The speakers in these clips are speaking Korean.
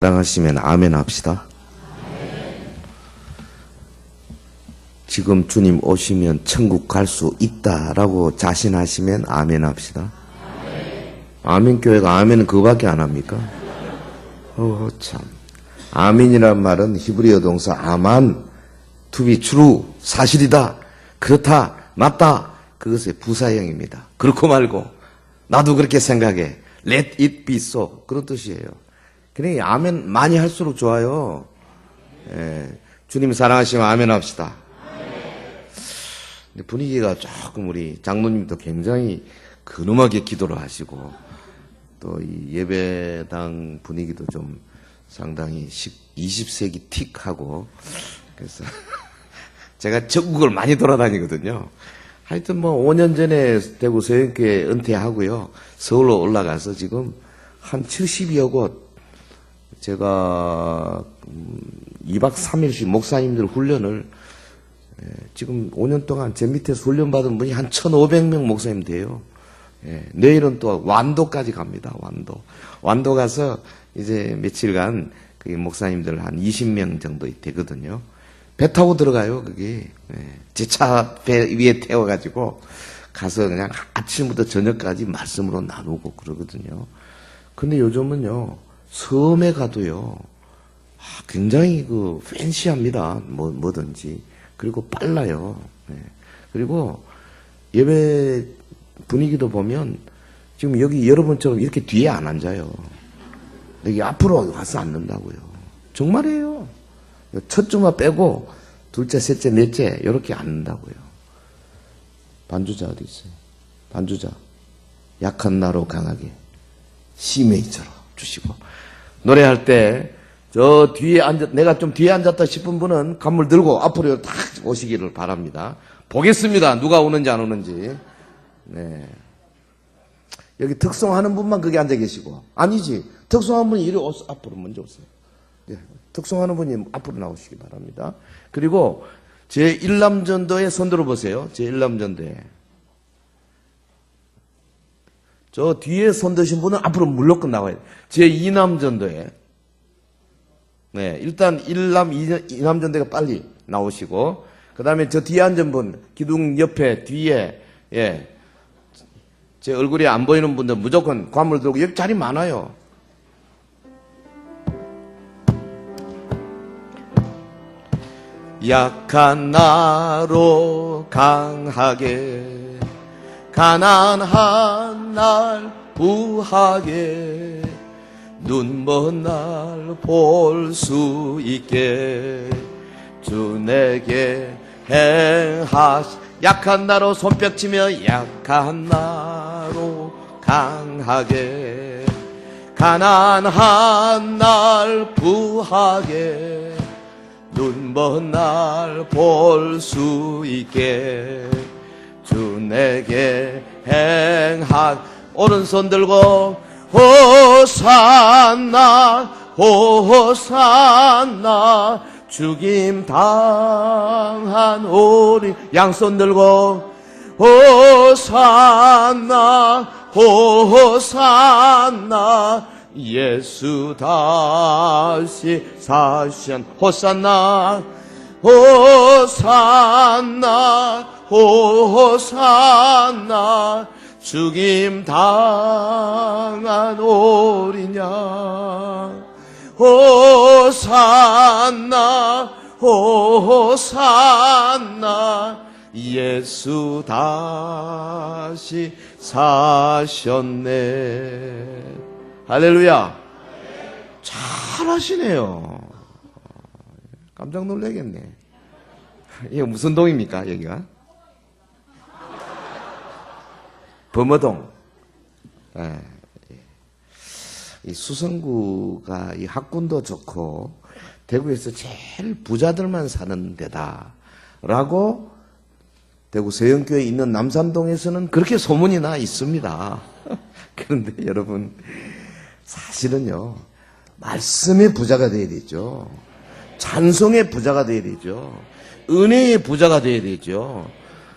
마땅하시면 아멘 합시다. 지금 주님 오시면 천국 갈 수 있다라고 자신하시면 아멘 합시다. 아멘 교회가 아멘은 그거밖에 안 합니까? 참. 아멘이란 말은 히브리어 동사 아만, to be true, 사실이다, 그렇다, 맞다, 그것의 부사형입니다. 그렇고 말고 나도 그렇게 생각해, let it be so, 그런 뜻이에요. 그러니까 아멘 많이 할수록 좋아요. 주님 사랑하시면 아멘 합시다. 근데 분위기가 조금 우리 장로님도 굉장히 근엄하게 기도를 하시고 또 이 예배당 분위기도 좀 상당히 20세기 틱하고 그래서 제가 전국을 많이 돌아다니거든요. 하여튼 뭐 5년 전에 대구 서영교회 은퇴하고요. 서울로 올라가서 지금 한 70여 곳 제가 2박 3일씩 목사님들 훈련을 지금 5년 동안 제 밑에서 훈련받은 분이 한 1,500명 목사님 돼요. 내일은 또 완도까지 갑니다. 완도 가서 이제 며칠간 그 목사님들 한 20명 정도 되거든요. 배 타고 들어가요, 그게. 제 차 배 위에 태워가지고 가서 그냥 아침부터 저녁까지 말씀으로 나누고 그러거든요. 근데 요즘은요, 섬에 가도요, 굉장히 그 팬시합니다. 뭐든지. 그리고 빨라요. 그리고 예배 분위기도 보면 지금 여기 여러분처럼 이렇게 뒤에 안 앉아요. 여기 앞으로 와서 앉는다고요. 정말이에요. 첫 주마 빼고 둘째, 셋째, 넷째 이렇게 앉는다고요. 반주자 어디 있어요? 반주자. 약한 나로 강하게 C메이저로 주시고 노래할 때 저 뒤에 내가 좀 뒤에 앉았다 싶은 분은 간물 들고 앞으로 딱 오시기를 바랍니다. 보겠습니다. 누가 오는지 안 오는지. 네. 여기 특송하는 분만 거기 앉아 계시고. 아니지. 특송하는 분이 이리 앞으로 먼저 오세요. 네. 특송하는 분이 앞으로 나오시기 바랍니다. 그리고 제1남전도에 손 들어보세요. 제1남전도에. 저 뒤에 손 드신 분은 앞으로 물러건 나와야 돼요. 제2남전도에. 네, 일단 1남, 2남전도가 빨리 나오시고, 그 다음에 저 뒤에 앉은 분, 기둥 옆에, 뒤에, 제 얼굴이 안 보이는 분들 무조건 관물 들고, 여기 자리 많아요. 약한 나로 강하게, 가난한 날 부하게, 눈먼 날 볼 수 있게 주 내게 행하시. 약한 나로 손뼉치며 약한 나로 강하게 가난한 날 부하게 눈먼 날 볼 수 있게 주 내게 행하. 오른손 들고 호산나 호산나 죽임 당한 우리. 양손 들고 호산나 호산나 예수 다시 사신. 호산나 호산나 호산나 죽임 당한 오리냐. 호산나 호산나 예수 다시 사셨네. 할렐루야. 잘하시네요. 깜짝 놀라겠네. 이게 무슨 동입니까 여기가? 범어동. 이 수성구가 이 학군도 좋고 대구에서 제일 부자들만 사는 데다라고 대구 서영교에 있는 남산동에서는 그렇게 소문이 나 있습니다. 그런데 여러분 사실은요, 말씀의 부자가 되어야 되죠. 찬송의 부자가 되어야 되죠. 은혜의 부자가 되어야 되죠.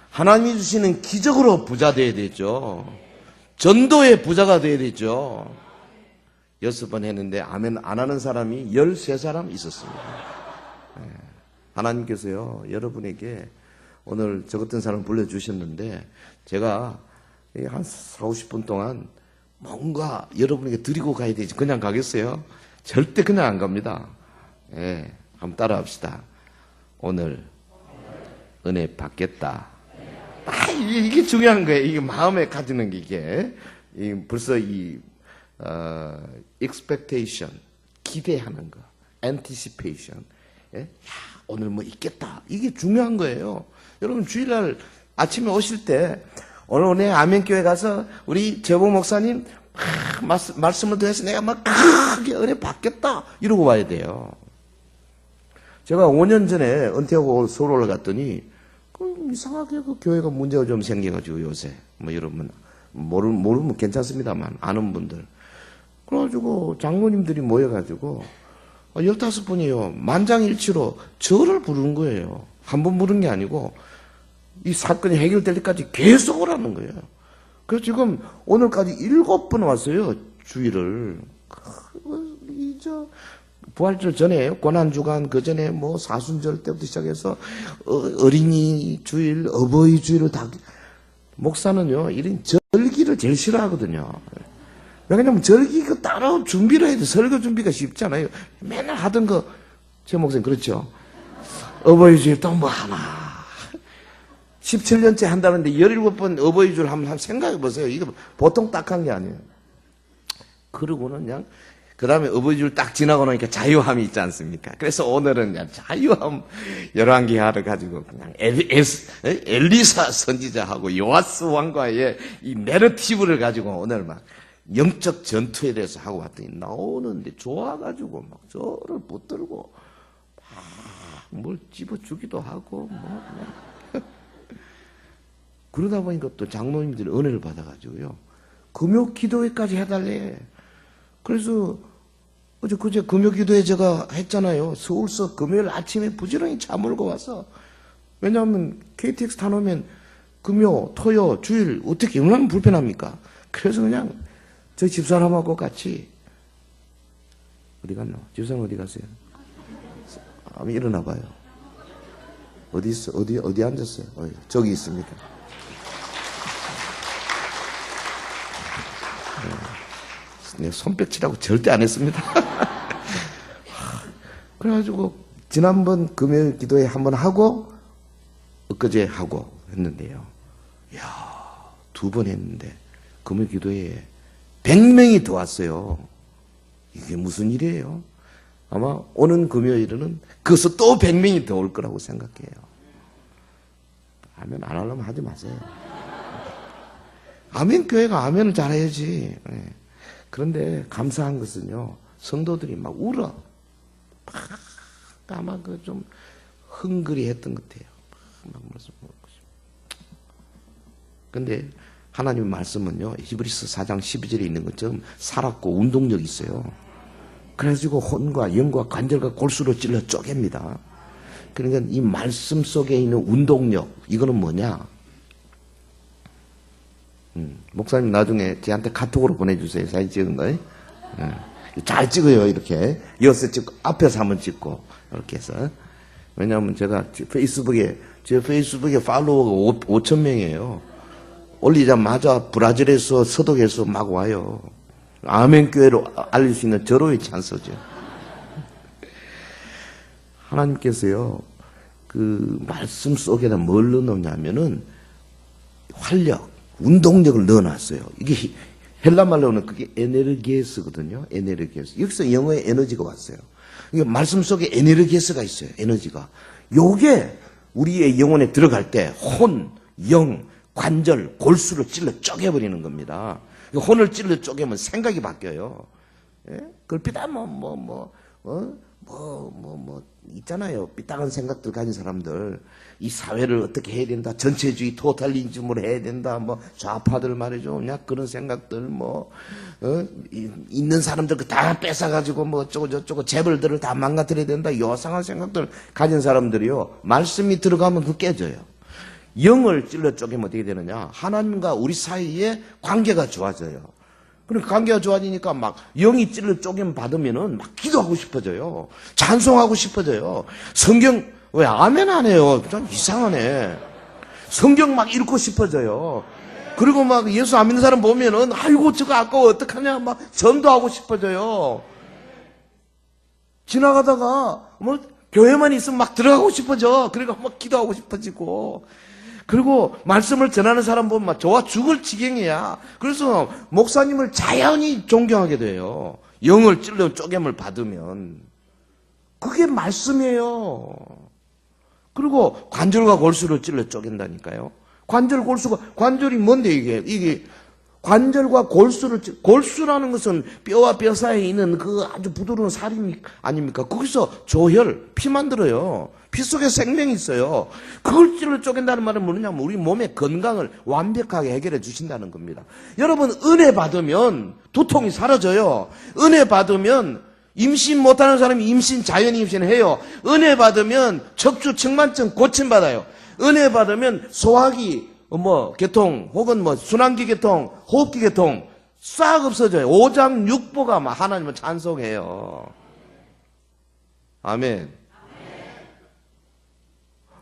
하나님이 주시는 기적으로 부자 되어야 되죠. 전도의 부자가 되어야 되죠. 6번 했는데 아멘 안 하는 사람이 13사람 있었습니다. 하나님께서요, 여러분에게 오늘 저 같은 사람 불러주셨는데, 제가 한 4, 50분 동안 뭔가 여러분에게 드리고 가야 되지. 그냥 가겠어요? 절대 그냥 안 갑니다. 예, 한번 따라 합시다. 오늘 은혜 받겠다. 이게 중요한 거예요. 이게 마음에 가지는 게 벌써 expectation, 기대하는 거, anticipation. 예? 야, 오늘 뭐 있겠다. 이게 중요한 거예요. 여러분 주일날 아침에 오실 때 오늘 은혜 아멘교회 가서 우리 재보 목사님 말씀을 드려서 내가 막 크게 은혜 받겠다 이러고 와야 돼요. 제가 5년 전에 은퇴하고 서울 올라갔더니 이상하게 그 교회가 문제가 좀 생겨가지고 요새 뭐 여러분 모르면 괜찮습니다만 아는 분들 그래가지고 장로님들이 모여가지고 15분이요 만장일치로 저를 부르는 거예요. 한 번 부른 게 아니고 이 사건이 해결될 때까지 계속 오라는 거예요. 그래서 지금 오늘까지 7번 왔어요. 주일을. 부활절 전에 고난주간 그 전에 뭐 사순절 때부터 시작해서 어린이 주일, 어버이 주일을 다 목사는요 이런 절기를 제일 싫어하거든요. 왜냐면 절기 그 따로 준비를 해야 돼. 설교 준비가 쉽지 않아요. 맨날 하던 거 제 목사님 그렇죠. 어버이 주일 또 뭐 하나 17년째 한다는데 17번 어버이 주일 한번 생각해 보세요. 이거 보통 딱한 게 아니에요. 그러고는 그냥 그 다음에 어버이주일 딱 지나고 나니까 자유함이 있지 않습니까? 그래서 오늘은 그냥 자유함 열왕기하를 가지고 그냥 엘리사 선지자하고 요아스 왕과의 이 내러티브를 가지고 오늘 막 영적 전투에 대해서 하고 왔더니 나오는데 좋아가지고 막 저를 붙들고 막 뭘 집어주기도 하고 뭐 그러다 보니까 또 장로님들이 은혜를 받아가지고요. 금요 기도회까지 해달래. 그래서 그제 금요 기도회 제가 했잖아요. 서울서 금요일 아침에 부지런히 잠을고 와서. 왜냐하면 KTX 타놓으면 금요, 토요, 주일 어떻게 얼마나 불편합니까? 그래서 그냥 저희 집사람하고 같이 어디 갔나? 집사람 어디 갔어요? 한번 일어나 봐요. 어디 있어? 어디 앉았어요? 저기 있습니다. 네, 손뼉치라고 절대 안 했습니다. 그래가지고 지난번 금요일 기도회 한번 하고 엊그제 하고 했는데요. 이야, 2번 했는데 금요일 기도회에 100명이 더 왔어요. 이게 무슨 일이에요? 아마 오는 금요일에는 그것서 또 100명이 더 올 거라고 생각해요. 아멘 안 하려면 하지 마세요. 아멘 교회가 아멘을 잘해야지. 그런데 감사한 것은요, 성도들이 막 울어. 아마 그 좀 흥그리 했던 것 같아요. 막 말씀 먹고 싶어. 근데 하나님의 말씀은요, 히브리서 4장 12절에 있는 것처럼 살았고 운동력이 있어요. 그래가지고 혼과 영과 관절과 골수로 찔러 쪼갭니다. 그러니까 이 말씀 속에 있는 운동력, 이거는 뭐냐? 목사님 나중에 저한테 카톡으로 보내주세요. 사진 찍은 거. 잘 찍어요. 이렇게 이어서 찍고 앞에서 한번 찍고 이렇게 해서. 왜냐하면 제가 제 페이스북에 팔로워가 5,000명이에요. 올리자마자 브라질에서 서독에서 막 와요. 아멘 교회로 알릴 수 있는 절호의 찬스죠. 하나님께서요 그 말씀 속에다 뭘 넣느냐면은 활력, 운동력을 넣어놨어요. 이게 헬라 말로는 그게 에네르게스거든요. 에네르게스. 여기서 영어의 에너지가 왔어요. 이게 말씀 속에 에네르게스가 있어요. 에너지가. 요게 우리의 영혼에 들어갈 때 혼, 영, 관절, 골수를 찔러 쪼개버리는 겁니다. 혼을 찔러 쪼개면 생각이 바뀌어요. 예? 그걸 삐딱 있잖아요. 삐딱한 생각들 가진 사람들. 이 사회를 어떻게 해야 된다. 전체주의 토탈리즘으로 해야 된다. 뭐 좌파들 말이죠. 그냥 그런 생각들 있는 사람들 다 뺏어가지고 뭐 어쩌고 저쩌고 재벌들을 다 망가뜨려야 된다. 요상한 생각들 가진 사람들이요. 말씀이 들어가면 그 깨져요. 영을 찔러 쪼개면 어떻게 되느냐. 하나님과 우리 사이에 관계가 좋아져요. 그러니까 관계가 좋아지니까 막 영이 찔러 쪼개면 받으면은 막 기도하고 싶어져요. 찬송하고 싶어져요. 성경 왜 아멘 안 해요? 좀 이상하네. 성경 막 읽고 싶어져요. 그리고 막 예수 안 믿는 사람 보면은 아이고 저거 아까워 어떡하냐 막 전도하고 싶어져요. 지나가다가 뭐 교회만 있으면 막 들어가고 싶어져. 그러니까 막 기도하고 싶어지고. 그리고 말씀을 전하는 사람 보면 막 좋아 죽을 지경이야. 그래서 목사님을 자연히 존경하게 돼요. 영을 찔러 쪼개을 받으면. 그게 말씀이에요. 그리고 관절과 골수를 찔러 쪼갠다니까요. 관절이 뭔데 이게 관절과 골수라는 것은 뼈와 뼈 사이에 있는 그 아주 부드러운 살이 아닙니까? 거기서 조혈, 피 만들어요. 피 속에 생명이 있어요. 그걸 찔러 쪼갠다는 말은 뭐냐면 우리 몸의 건강을 완벽하게 해결해 주신다는 겁니다. 여러분, 은혜 받으면 두통이 사라져요. 은혜 받으면 임신 못하는 사람이 임신, 자연 임신해요. 은혜 받으면 척추 측만증 고침받아요. 은혜 받으면 소화기, 개통, 혹은 순환기 개통, 호흡기 개통, 싹 없어져요. 오장육부가 막 하나님을 찬송해요. 아멘.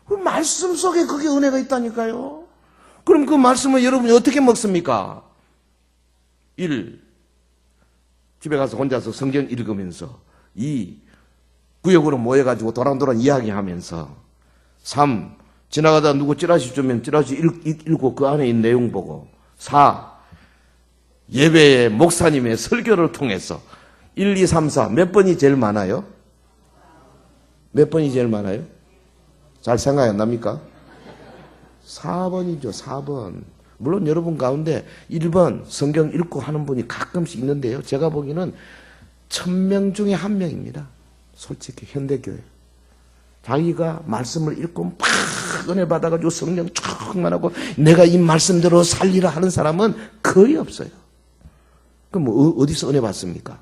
그 말씀 속에 그게 은혜가 있다니까요. 그럼 그 말씀을 여러분이 어떻게 먹습니까? 1. 집에 가서 혼자서 성경 읽으면서 2. 구역으로 모여가지고 도란도란 이야기하면서 3. 지나가다 누구 찌라시 주면 찌라시 읽고 그 안에 있는 내용 보고 4. 예배의 목사님의 설교를 통해서 1, 2, 3, 4 몇 번이 제일 많아요? 몇 번이 제일 많아요? 잘 생각이 안 납니까? 4번이죠. 4번. 물론 여러분 가운데 1번 성경 읽고 하는 분이 가끔씩 있는데요. 제가 보기에는 1000명 중에 1명입니다. 솔직히 현대교회. 자기가 말씀을 읽고 막 은혜 받아가지고 성령 쫙만 하고 내가 이 말씀대로 살리라 하는 사람은 거의 없어요. 그럼 어디서 은혜 받습니까?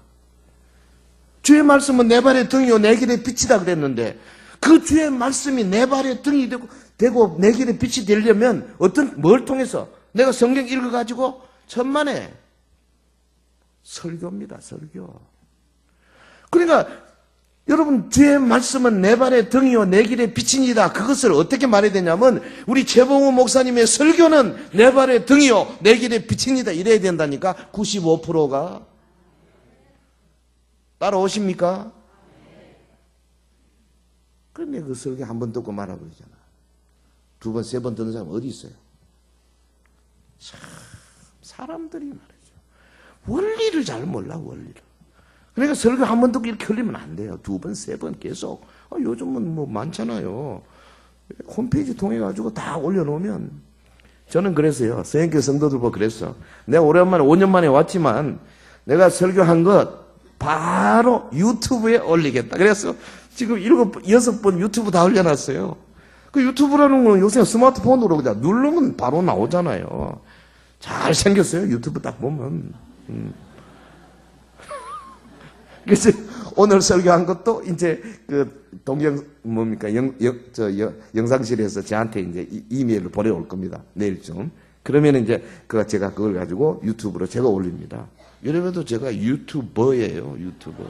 주의 말씀은 내 발의 등이요 내 길의 빛이다 그랬는데 그 주의 말씀이 내 발의 등이 되고 내 길의 빛이 되려면 뭘 통해서? 내가 성경 읽어가지고 천만에 설교입니다. 설교. 그러니까 여러분 주의 말씀은 내 발의 등이요 내 길의 빛이니다. 그것을 어떻게 말해야 되냐면 우리 최봉우 목사님의 설교는 내 발의 등이요 내 길의 빛이니다. 이래야 된다니까. 95%가 따라오십니까? 그런데 그 설교 한 번 듣고 말아버리잖아. 2번, 3번 듣는 사람 어디 있어요? 참 사람들이 말이죠. 원리를 잘 몰라 원리를. 그러니까 설교 한 번 듣고 이렇게 흘리면 안 돼요. 2번, 3번 계속. 요즘은 뭐 많잖아요. 홈페이지 통해 가지고 다 올려놓으면 저는 그랬어요. 서영교 성도들 보고 그랬어. 내가 오랜만에 5년 만에 왔지만 내가 설교한 것 바로 유튜브에 올리겠다. 그래서 지금 6번 유튜브 다 올려놨어요. 그 유튜브라는 건 요새 스마트폰으로 그냥 누르면 바로 나오잖아요. 잘 생겼어요. 유튜브 딱 보면. 그래서 오늘 설교한 것도 이제 영상실에서 저한테 이제 이메일로 보내올 겁니다. 내일쯤. 그러면 이제 제가 그걸 가지고 유튜브로 제가 올립니다. 이래봬도 제가 유튜버예요. 유튜버.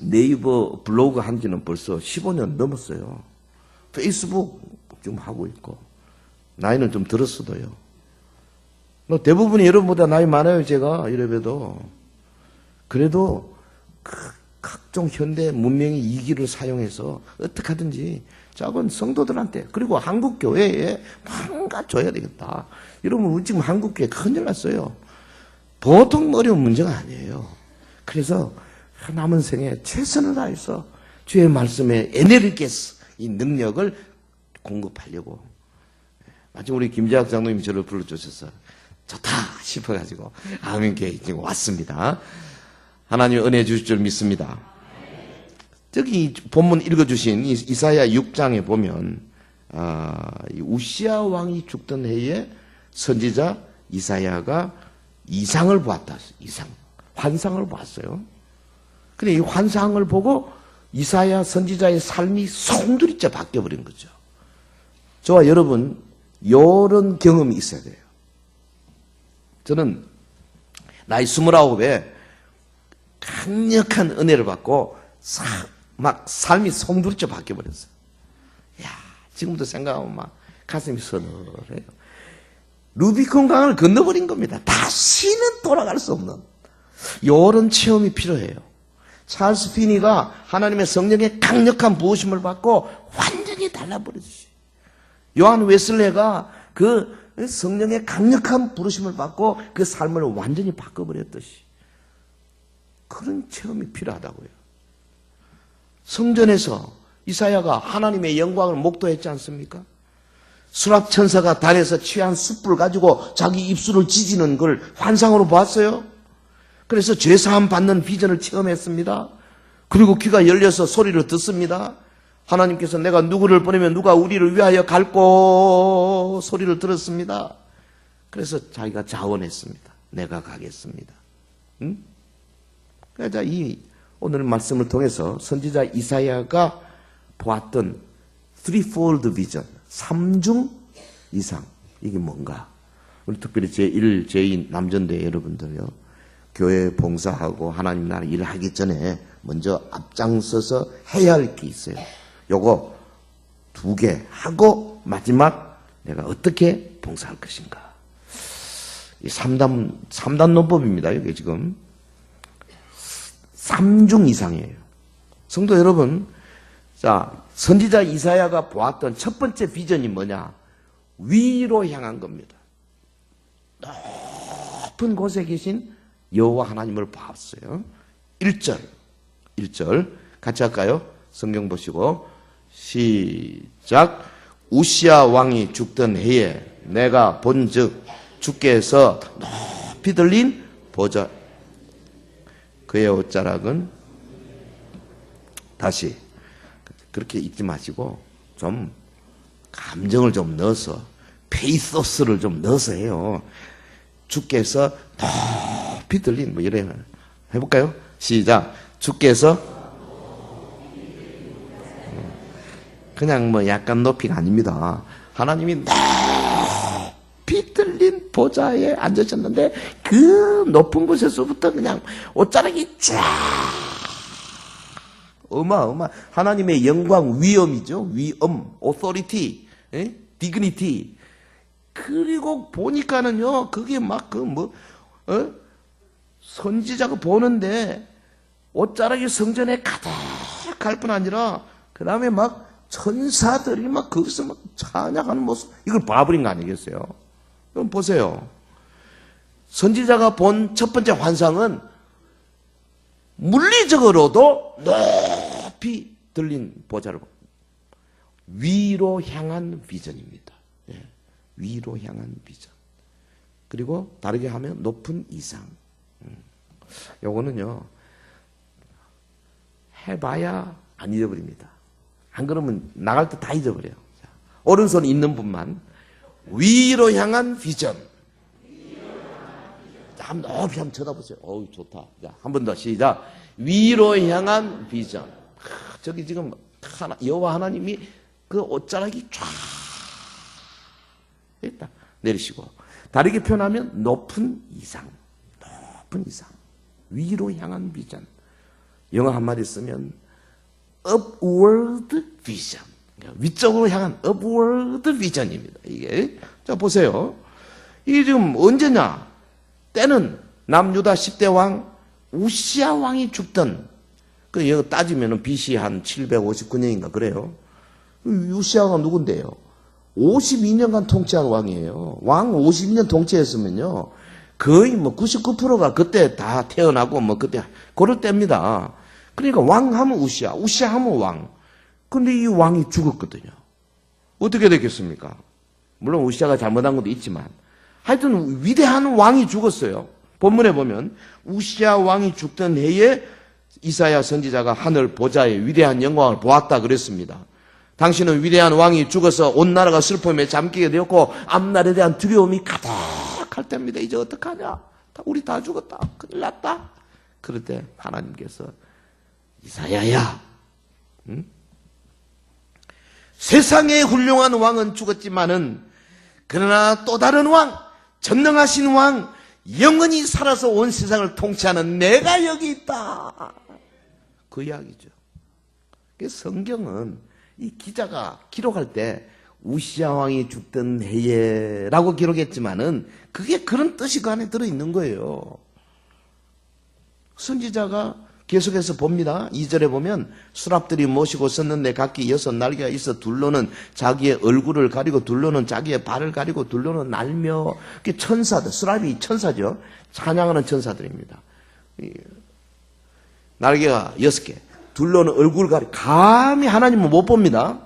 네이버 블로그 한 지는 벌써 15년 넘었어요. 페이스북 좀 하고 있고. 나이는 좀 들었어도요. 대부분이 여러분보다 나이 많아요, 제가. 이래봬도. 그래도 각종 현대 문명의 이기를 사용해서 어떻게 하든지 작은 성도들한테 그리고 한국 교회에 뭔가 줘야 되겠다. 여러분 지금 한국 교회 큰일 났어요. 보통 어려운 문제가 아니에요. 그래서 남은 생에 최선을 다해서 주의 말씀에 에네르게스 이 능력을 공급하려고 마침 우리 김재학 장로님이 저를 불러주셔서 좋다 싶어가지고 아멘교회 지금 왔습니다. 하나님 은혜 주실 줄 믿습니다. 저기 본문 읽어주신 이사야 6장에 보면 우시아 왕이 죽던 해에 선지자 이사야가 이상을 보았다. 환상을 보았어요. 근데 이 환상을 보고 이사야 선지자의 삶이 송두리째 바뀌어버린 거죠. 저와 여러분 이런 경험이 있어야 돼요. 저는 나이 29에 강력한 은혜를 받고 막 삶이 송두리째 바뀌어버렸어요. 야, 지금도 생각하면 막 가슴이 서늘해요. 루비콘 강을 건너버린 겁니다. 다시는 돌아갈 수 없는 이런 체험이 필요해요. 찰스 피니가 하나님의 성령의 강력한 부으심을 받고 완전히 달라버렸어요. 요한 웨슬레가 그 성령의 강력한 부르심을 받고 그 삶을 완전히 바꿔버렸듯이 그런 체험이 필요하다고요. 성전에서 이사야가 하나님의 영광을 목도했지 않습니까? 수락천사가 달에서 취한 숯불 가지고 자기 입술을 지지는 걸 환상으로 봤어요. 그래서 죄사함 받는 비전을 체험했습니다. 그리고 귀가 열려서 소리를 듣습니다. 하나님께서 내가 누구를 보내면 누가 우리를 위하여 갈꼬 소리를 들었습니다. 그래서 자기가 자원했습니다. 내가 가겠습니다. 응? 그래서 이 오늘 말씀을 통해서 선지자 이사야가 보았던 threefold vision, 3중 이상, 이게 뭔가? 우리 특별히 제1, 제2 남전대 여러분들요, 교회 봉사하고 하나님 나라 일을 하기 전에 먼저 앞장서서 해야 할 게 있어요. 요거 2개 하고 마지막 내가 어떻게 봉사할 것인가. 이 3단 논법입니다. 이게 지금 3중 이상이에요. 성도 여러분, 자, 선지자 이사야가 보았던 첫 번째 비전이 뭐냐? 위로 향한 겁니다. 높은 곳에 계신 여호와 하나님을 봤어요. 1절 같이 할까요? 성경 보시고 시작. 우시야 왕이 죽던 해에 내가 본즉 주께서 높이 들린 보좌, 그의 옷자락은, 다시 그렇게 읽지 마시고 좀 감정을 좀 넣어서 페이소스를 좀 넣어서 해요. 주께서 높이 들린, 뭐 이래 해볼까요? 시작. 주께서, 그냥 뭐 약간 높이가 아닙니다. 하나님이 높이 들린 보좌에 앉으셨는데 그 높은 곳에서부터 그냥 옷자락이 쫙 어마어마, 하나님의 영광, 위엄이죠. 위엄, authority, dignity. 그리고 보니까는요, 그게 막 선지자가 보는데 옷자락이 성전에 가득할 뿐 아니라 그 다음에 막 천사들이 막 거기서 막 찬양하는 모습, 이걸 봐버린 거 아니겠어요? 그럼 보세요. 선지자가 본 첫 번째 환상은 물리적으로도 높이 들린 보좌를 위로 향한 비전입니다. 예, 위로 향한 비전. 그리고 다르게 하면 높은 이상. 요거는요, 해봐야 안 잊어버립니다. 안 그러면 나갈 때 다 잊어버려요. 자, 오른손 있는 분만 위로 향한 비전. 자, 한번 높이 한번 쳐다보세요. 어우, 좋다. 자, 한 번 더 시작. 위로 향한 비전. 저기 지금 여호와 하나님이 그 옷자락이 쫙 있다. 내리시고. 다르게 표현하면 높은 이상. 높은 이상. 위로 향한 비전. 영어 한마디 쓰면 upward vision. 위쪽으로 향한 upward vision입니다. 이게. 자, 보세요. 이게 지금 언제냐? 때는 남유다 10대 왕 우시야 왕이 죽던, 그 여기 따지면은 BC 한 759년인가 그래요. 우시야가 누군데요? 52년간 통치한 왕이에요. 왕 52년 통치했으면요, 거의 뭐 99%가 그때 다 태어나고 뭐 그때 그럴 때입니다. 그러니까 왕 하면 우시야, 우시야 하면 왕. 근데 이 왕이 죽었거든요. 어떻게 됐겠습니까? 물론 우시야가 잘못한 것도 있지만 하여튼 위대한 왕이 죽었어요. 본문에 보면 우시야 왕이 죽던 해에 이사야 선지자가 하늘 보좌의 위대한 영광을 보았다 그랬습니다. 당신은 위대한 왕이 죽어서 온 나라가 슬픔에 잠기게 되었고 앞날에 대한 두려움이 가득할 때입니다. 이제 어떡하냐? 우리 다 죽었다. 큰일 났다. 그럴 때 하나님께서 이사야야, 응? 세상의 훌륭한 왕은 죽었지만은 그러나 또 다른 왕, 전능하신 왕, 영원히 살아서 온 세상을 통치하는 내가 여기 있다. 그 이야기죠. 성경은 이 기자가 기록할 때 우시야 왕이 죽던 해에라고 기록했지만은 그게 그런 뜻이 그 안에 들어있는 거예요. 선지자가 계속해서 봅니다. 2절에 보면 수랍들이 모시고 섰는데 각기 6날개가 있어 둘로는 자기의 얼굴을 가리고 둘로는 자기의 발을 가리고 둘로는 날며 천사들, 수랍이 천사죠. 찬양하는 천사들입니다. 날개가 6개. 둘로는 얼굴을 가리고 감히 하나님은 못 봅니다.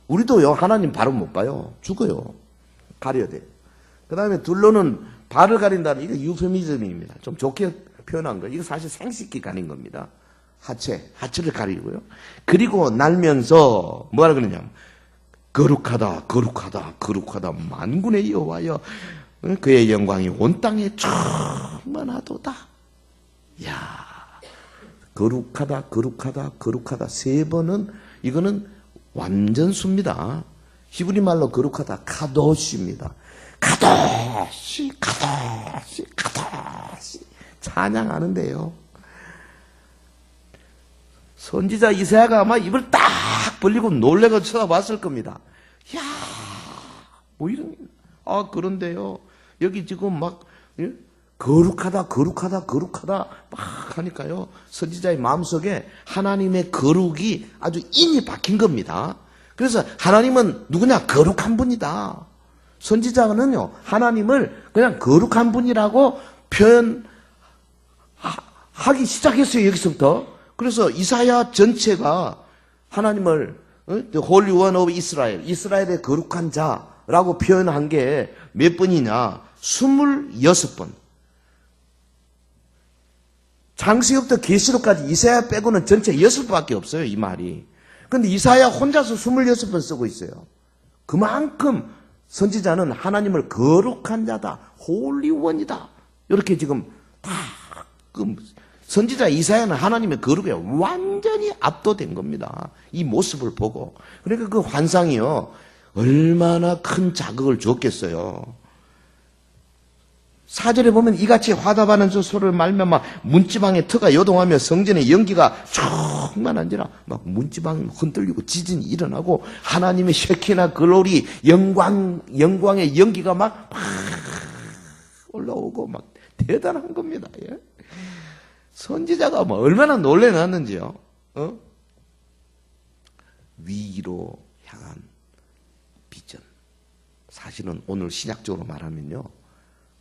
우리도요 하나님 바로 못 봐요. 죽어요. 가려야 돼요. 그 다음에 둘로는 발을 가린다는 이거 유페미즘입니다. 좀 좋게 표현한 거예요. 이거 사실 생식기 가린 겁니다. 하체를 가리고요. 그리고 날면서 뭐라 그러냐면 거룩하다 거룩하다 거룩하다 만군의 여호와여 그의 영광이 온 땅에 충만하도다. 야, 거룩하다 거룩하다 거룩하다 세 번은 이거는 완전수입니다. 히브리 말로 거룩하다 카도시입니다. 카도시 카도시 카도시 찬양하는데요. 선지자 이사야가 아마 입을 딱 벌리고 놀래고 쳐다봤을 겁니다. 야, 뭐 이런, 그런데요. 여기 지금 막, 거룩하다, 거룩하다, 거룩하다 막 하니까요. 선지자의 마음속에 하나님의 거룩이 아주 인이 박힌 겁니다. 그래서 하나님은 누구냐? 거룩한 분이다. 선지자는요, 하나님을 그냥 거룩한 분이라고 표현하기 시작했어요, 여기서부터. 그래서 이사야 전체가 하나님을 The Holy One of Israel, 이스라엘의 거룩한 자라고 표현한 게 몇 번이냐? 26번. 창세기부터 계시록까지 이사야 빼고는 전체 6번밖에 없어요, 이 말이. 그런데 이사야 혼자서 26번 쓰고 있어요. 그만큼 선지자는 하나님을 거룩한 자다, Holy One이다. 이렇게 지금 다 선지자 이사야는 하나님의 거룩에 완전히 압도된 겁니다. 이 모습을 보고. 그러니까 그 환상이요, 얼마나 큰 자극을 줬겠어요. 4절에 보면 이같이 화답하는 저 소리를 말미암아 문지방의 터가 요동하며 성전의 연기가 충만한지라 막 문지방이 흔들리고 지진이 일어나고 하나님의 쉐키나 글로리 영광의 연기가 막 올라오고 막 대단한 겁니다. 예? 선지자가 뭐 얼마나 놀래놨는지요. 위로 향한 비전. 사실은 오늘 신약적으로 말하면요,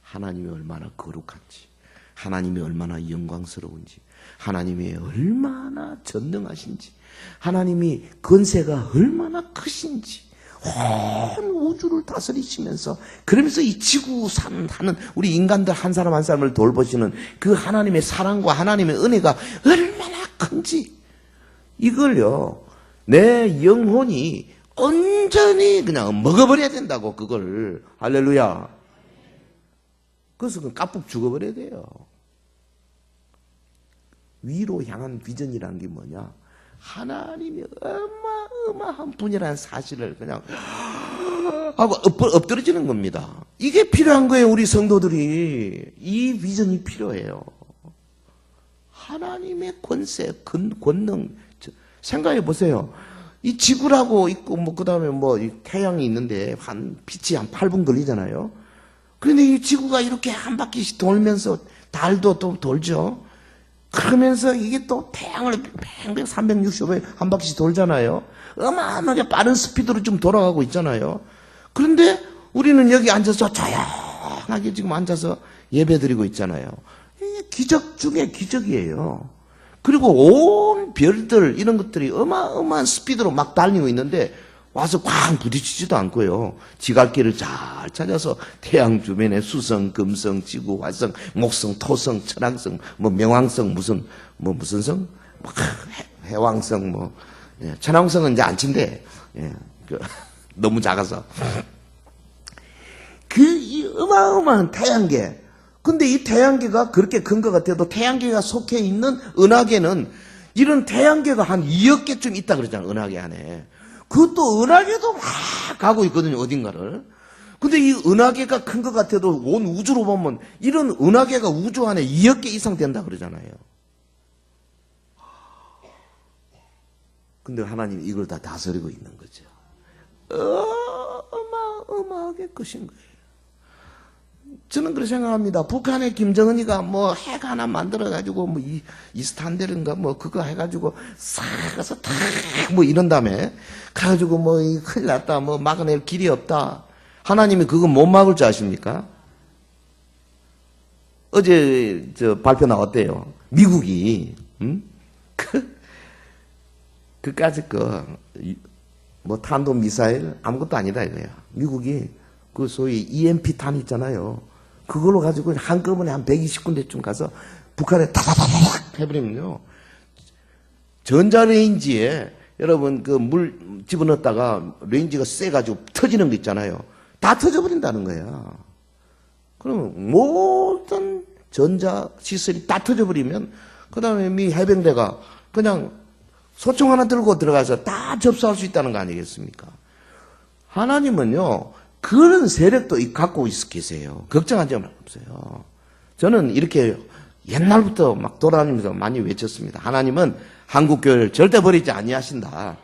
하나님이 얼마나 거룩한지, 하나님이 얼마나 영광스러운지, 하나님이 얼마나 전능하신지, 하나님이 권세가 얼마나 크신지, 온 우주를 다스리시면서, 그러면서 이 지구산 하는 우리 인간들 한 사람 한 사람을 돌보시는 그 하나님의 사랑과 하나님의 은혜가 얼마나 큰지, 이걸요, 내 영혼이 온전히 그냥 먹어버려야 된다고, 그걸. 할렐루야. 그래서 그 까북 죽어버려야 돼요. 위로 향한 비전이라는 게 뭐냐? 하나님이 어마어마한 분이라는 사실을 그냥 하고 엎드러지는 겁니다. 이게 필요한 거예요, 우리 성도들이. 이 비전이 필요해요. 하나님의 권세, 권능. 생각해 보세요. 이 지구라고 있고, 그 다음에 태양이 있는데, 빛이 한 8분 걸리잖아요. 그런데 이 지구가 이렇게 한 바퀴씩 돌면서, 달도 또 돌죠. 그러면서 이게 또 태양을 365에 한 바퀴씩 돌잖아요. 어마어마하게 빠른 스피드로 좀 돌아가고 있잖아요. 그런데 우리는 여기 앉아서 조용하게 지금 앉아서 예배드리고 있잖아요. 이게 기적 중에 기적이에요. 그리고 온 별들 이런 것들이 어마어마한 스피드로 막 달리고 있는데 와서 꽝 부딪히지도 않고요. 지갈 길을 잘 찾아서 태양 주변에 수성, 금성, 지구, 화성, 목성, 토성, 천왕성, 명왕성, 무슨 성? 해왕성, 천왕성은 이제 안 친대. 너무 작아서. 이 어마어마한 태양계. 근데 이 태양계가 그렇게 큰 것 같아도 태양계가 속해 있는 은하계는 이런 태양계가 한 2억 개쯤 있다 그러잖아요. 은하계 안에. 그것도 은하계도 막 가고 있거든요. 어딘가를. 근데 이 은하계가 큰 것 같아도 온 우주로 보면 이런 은하계가 우주 안에 2억 개 이상 된다 그러잖아요. 근데 하나님이 이걸 다 다스리고 있는 거죠. 어마어마하게 크신 거예요. 저는 그렇게 생각합니다. 북한의 김정은이가 뭐 핵 하나 만들어가지고 뭐 이스탄델인가 뭐 그거 해가지고 싹 가서 탁 뭐 이런 다음에 가가지고 뭐 큰일 났다 뭐 막아낼 길이 없다. 하나님이 그거 못 막을 줄 아십니까? 어제 저 발표 나왔대요. 미국이 그까짓 뭐 탄도 미사일 아무것도 아니다 이거야. 미국이 그 소위 EMP 탄 있잖아요. 그걸로 가지고 한꺼번에 한 120군데쯤 가서 북한에 다다다닥 해버리면요. 전자레인지에 여러분 그 물 집어넣었다가 레인지가 세가지고 터지는 거 있잖아요. 다 터져버린다는 거야. 그러면 모든 전자시설이 다 터져버리면 그 다음에 미 해병대가 그냥 소총 하나 들고 들어가서 다 접수할 수 있다는 거 아니겠습니까? 하나님은요, 그런 세력도 갖고 계세요. 걱정하지 없어요. 저는 이렇게 옛날부터 막 돌아다니면서 많이 외쳤습니다. 하나님은 한국교회를 절대 버리지 아니하신다.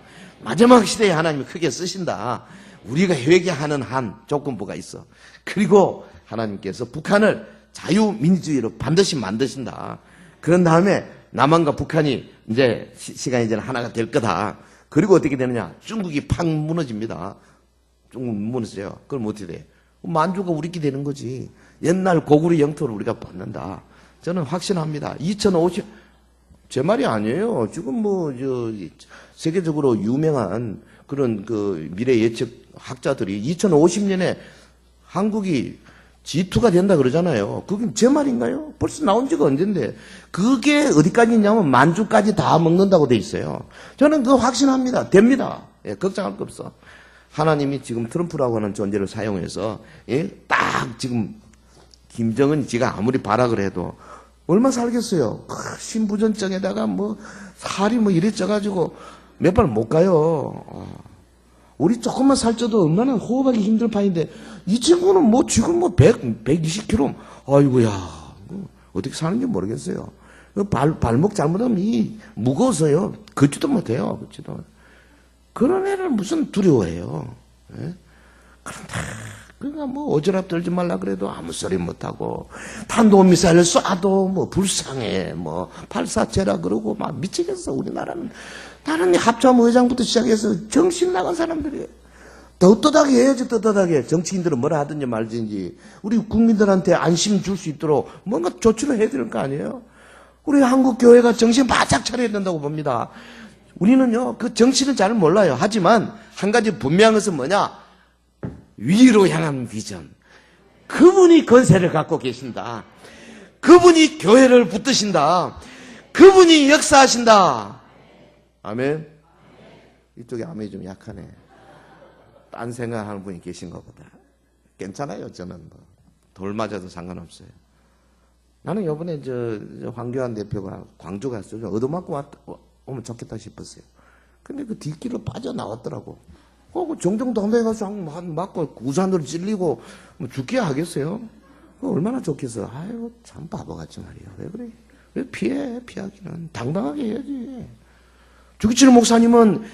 마지막 시대에 하나님이 크게 쓰신다. 우리가 회개하는 한 조건부가 있어. 그리고 하나님께서 북한을 자유민주주의로 반드시 만드신다. 그런 다음에 남한과 북한이 이제 시간이 이제 하나가 될 거다. 그리고 어떻게 되느냐? 중국이 팍 무너집니다. 중국 무너져요. 그럼 어떻게 돼? 만주가 우리끼리 되는 거지. 옛날 고구려 영토를 우리가 받는다. 저는 확신합니다. 2050, 제 말이 아니에요. 지금 세계적으로 유명한 그런 그 미래 예측 학자들이 2050년에 한국이 G2가 된다 그러잖아요. 그게 제 말인가요? 벌써 나온 지가 언젠데. 그게 어디까지 있냐면 만주까지 다 먹는다고 돼 있어요. 저는 그거 확신합니다. 됩니다. 예, 걱정할 거 없어. 하나님이 지금 트럼프라고 하는 존재를 사용해서, 예, 딱 지금 김정은이 지가 아무리 발악을 해도 얼마 살겠어요? 신부전증에다가 뭐 살이 뭐 이래 쪄가지고 몇 발 못 가요. 우리 조금만 살쪄도 얼마나 호흡하기 힘들 판인데 이 친구는 뭐 지금 뭐 120kg 아이고야 어떻게 사는지 모르겠어요. 발목 잘못하면 무거워서요. 걷지도 못해요. 걷지도. 그런 애를 무슨 두려워해요. 예? 그런데 그러니까 뭐 어지럽 떨지 말라 그래도 아무 소리 못하고 탄도미사일을 쏴도 뭐 불쌍해 뭐 발사체라 그러고 막 미치겠어. 우리나라는 다른 합참 의장부터 시작해서 정신 나간 사람들이에요. 떳떳하게 해야지. 떳떳하게 정치인들은 뭐라 하든지 말든지 우리 국민들한테 안심 줄 수 있도록 뭔가 조치를 해야 될 거 아니에요. 우리 한국 교회가 정신 바짝 차려야 된다고 봅니다. 우리는요 그 정치는 잘 몰라요. 하지만 한 가지 분명한 것은 뭐냐? 위로 향한 비전. 그분이 권세를 갖고 계신다. 그분이 교회를 붙드신다. 그분이 역사하신다. 아멘. 이쪽에 아멘이 좀 약하네. 딴 생각하는 분이 계신 것보다. 괜찮아요. 저는 뭐 돌 맞아도 상관없어요. 나는 이번에 황교안 대표가 광주 갔어요. 좀 얻어맞고 오면 좋겠다 싶었어요. 근데 그 뒷길로 빠져나왔더라고. 그 정정당당해 가서 한 맞고 우산으로 찔리고 뭐 죽게 하겠어요? 얼마나 좋겠어. 아이고 참 바보같이 말이야. 왜 그래? 왜 피하기는 당당하게 해야지. 주기철 목사님은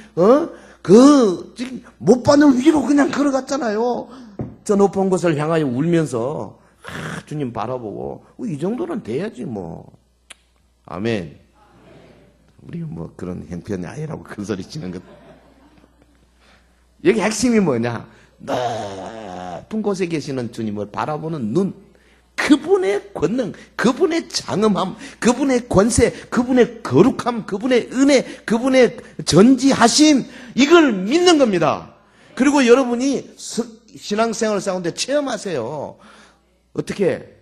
못 받는 위로 그냥 걸어갔잖아요. 저 높은 곳을 향하여 울면서 주님 바라보고 이 정도는 돼야지 뭐. 아멘. 우리 뭐 그런 형편이 아니라고 큰 소리 치는 것. 여기 핵심이 뭐냐? 높은 곳에 계시는 주님을 바라보는 눈, 그분의 권능, 그분의 장엄함, 그분의 권세, 그분의 거룩함, 그분의 은혜, 그분의 전지하심, 이걸 믿는 겁니다. 그리고 여러분이 신앙생활을 쌓는데 체험하세요. 어떻게?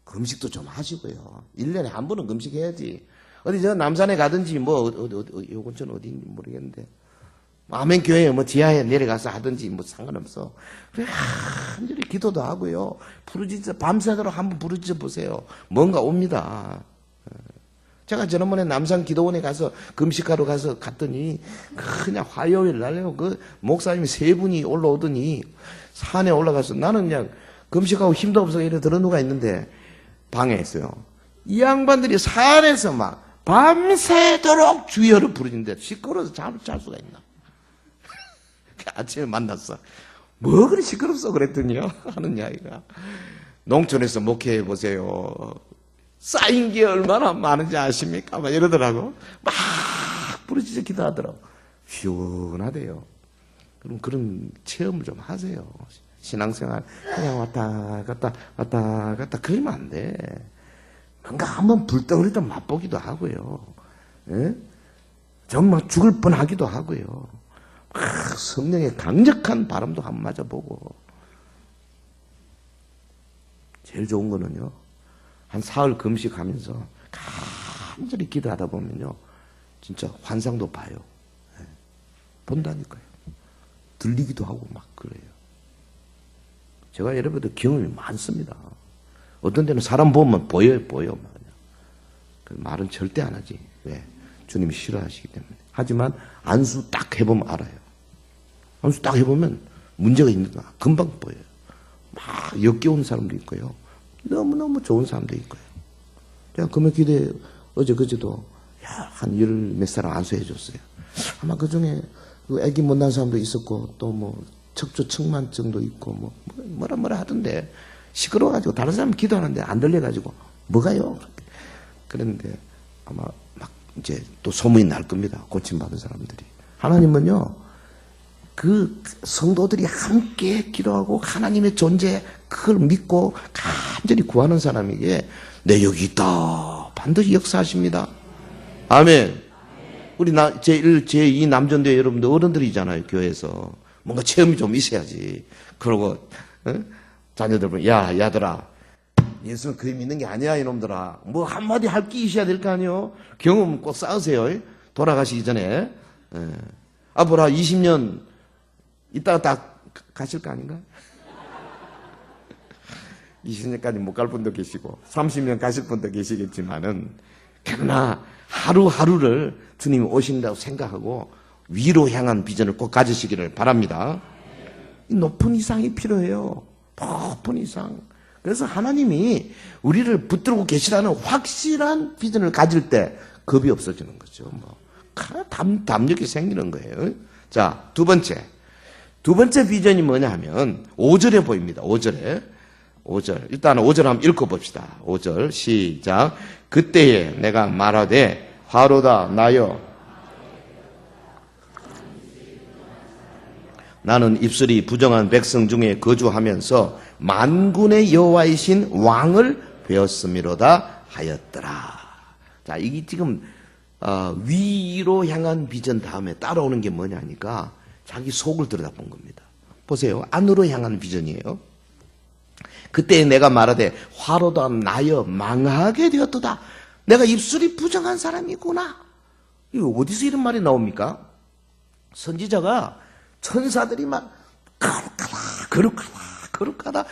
금식도 좀 하시고요. 1년에 한 번은 금식해야지. 어디 남산에 가든지 요 근처는 어디인지 모르겠는데. 아멘 교회 지하에 내려가서 하든지 상관없어. 그래 한절히 기도도 하고요. 부르짖어 밤새도록 한번 부르짖어 보세요. 뭔가 옵니다. 제가 지난번에 남산 기도원에 가서 금식하러 갔더니 그냥 화요일 날요 그 목사님 3분이 올라오더니 산에 올라가서 나는 그냥 금식하고 힘도 없어 이래 들어 누가 있는데 방에 있어요. 이 양반들이 산에서 막 밤새도록 주여를 부르는데 시끄러워서 잠을 잘 수가 있나. 아침에 만났어. 뭐 그리 시끄럽소 그랬더니요 하는 이야기가 농촌에서 목회해 보세요. 쌓인 게 얼마나 많은지 아십니까? 막 이러더라고. 막 부르짖어 기도하더라고. 시원하대요. 그럼 그런 체험을 좀 하세요. 신앙생활 그냥 왔다 갔다 그러면 안 돼. 뭔가 한번 불덩어리 좀 맛보기도 하고요. 예? 정말 죽을 뻔하기도 하고요. 성령의 강력한 바람도 한번 맞아보고. 제일 좋은 거는요, 한 사흘 금식하면서 간절히 기도하다 보면요, 진짜 환상도 봐요. 예. 본다니까요. 들리기도 하고 막 그래요. 제가 여러분들 경험이 많습니다. 어떤 데는 사람 보면 보여요. 그 말은 절대 안 하지. 왜? 주님이 싫어하시기 때문에. 하지만 안수 딱 해보면 알아요. 안수 딱 해보면 문제가 있는가 금방 보여요. 막 역겨운 사람도 있고요. 너무너무 좋은 사람도 있고요. 제가 금요 기대 어제 그제도 한 열 몇 사람 안수해 줬어요. 아마 그 중에 애기 못 낳은 사람도 있었고 또 뭐 척추 측만증도 있고 뭐라 하던데 시끄러워가지고 다른 사람 기도하는데 안 들려가지고 뭐가요? 그랬는데 아마 막 이제 또 소문이 날 겁니다. 고침받은 사람들이. 하나님은요, 그 성도들이 함께 기도하고 하나님의 존재 그걸 믿고 간절히 구하는 사람에게 내 여기 있다 반드시 역사하십니다. 아멘. 우리 제2 남전대 여러분들 어른들이잖아요. 교회에서 뭔가 체험이 좀 있어야지. 그러고 자녀들 보면 야들아 예수는 그리 믿는 게 아니야 이놈들아. 뭐 한마디 할 게 있어야 될 거 아니요. 경험 꼭 쌓으세요. 돌아가시기 전에. 앞으로 20년 있다가 딱 가실 거 아닌가? 20년까지 못 갈 분도 계시고 30년 가실 분도 계시겠지만은 그러나 하루하루를 주님이 오신다고 생각하고 위로 향한 비전을 꼭 가지시기를 바랍니다. 높은 이상이 필요해요. 높은 이상. 그래서 하나님이 우리를 붙들고 계시다는 확실한 비전을 가질 때 겁이 없어지는 거죠. 담력이 생기는 거예요. 자, 두 번째 비전이 뭐냐 하면 5절에 보입니다. 5절. 일단 5절 한번 읽어봅시다. 5절 시작. 그때에 내가 말하되 화로다 나여 나는 입술이 부정한 백성 중에 거주하면서 만군의 여호와이신 왕을 배웠음이로다 하였더라. 자, 이게 지금 위로 향한 비전 다음에 따라오는 게 뭐냐니까 자기 속을 들여다본 겁니다. 보세요. 안으로 향한 비전이에요. 그때 내가 말하되 화로다 나여 망하게 되었도다. 내가 입술이 부정한 사람이구나. 이거 어디서 이런 말이 나옵니까? 선지자가 천사들이 막 거룩하다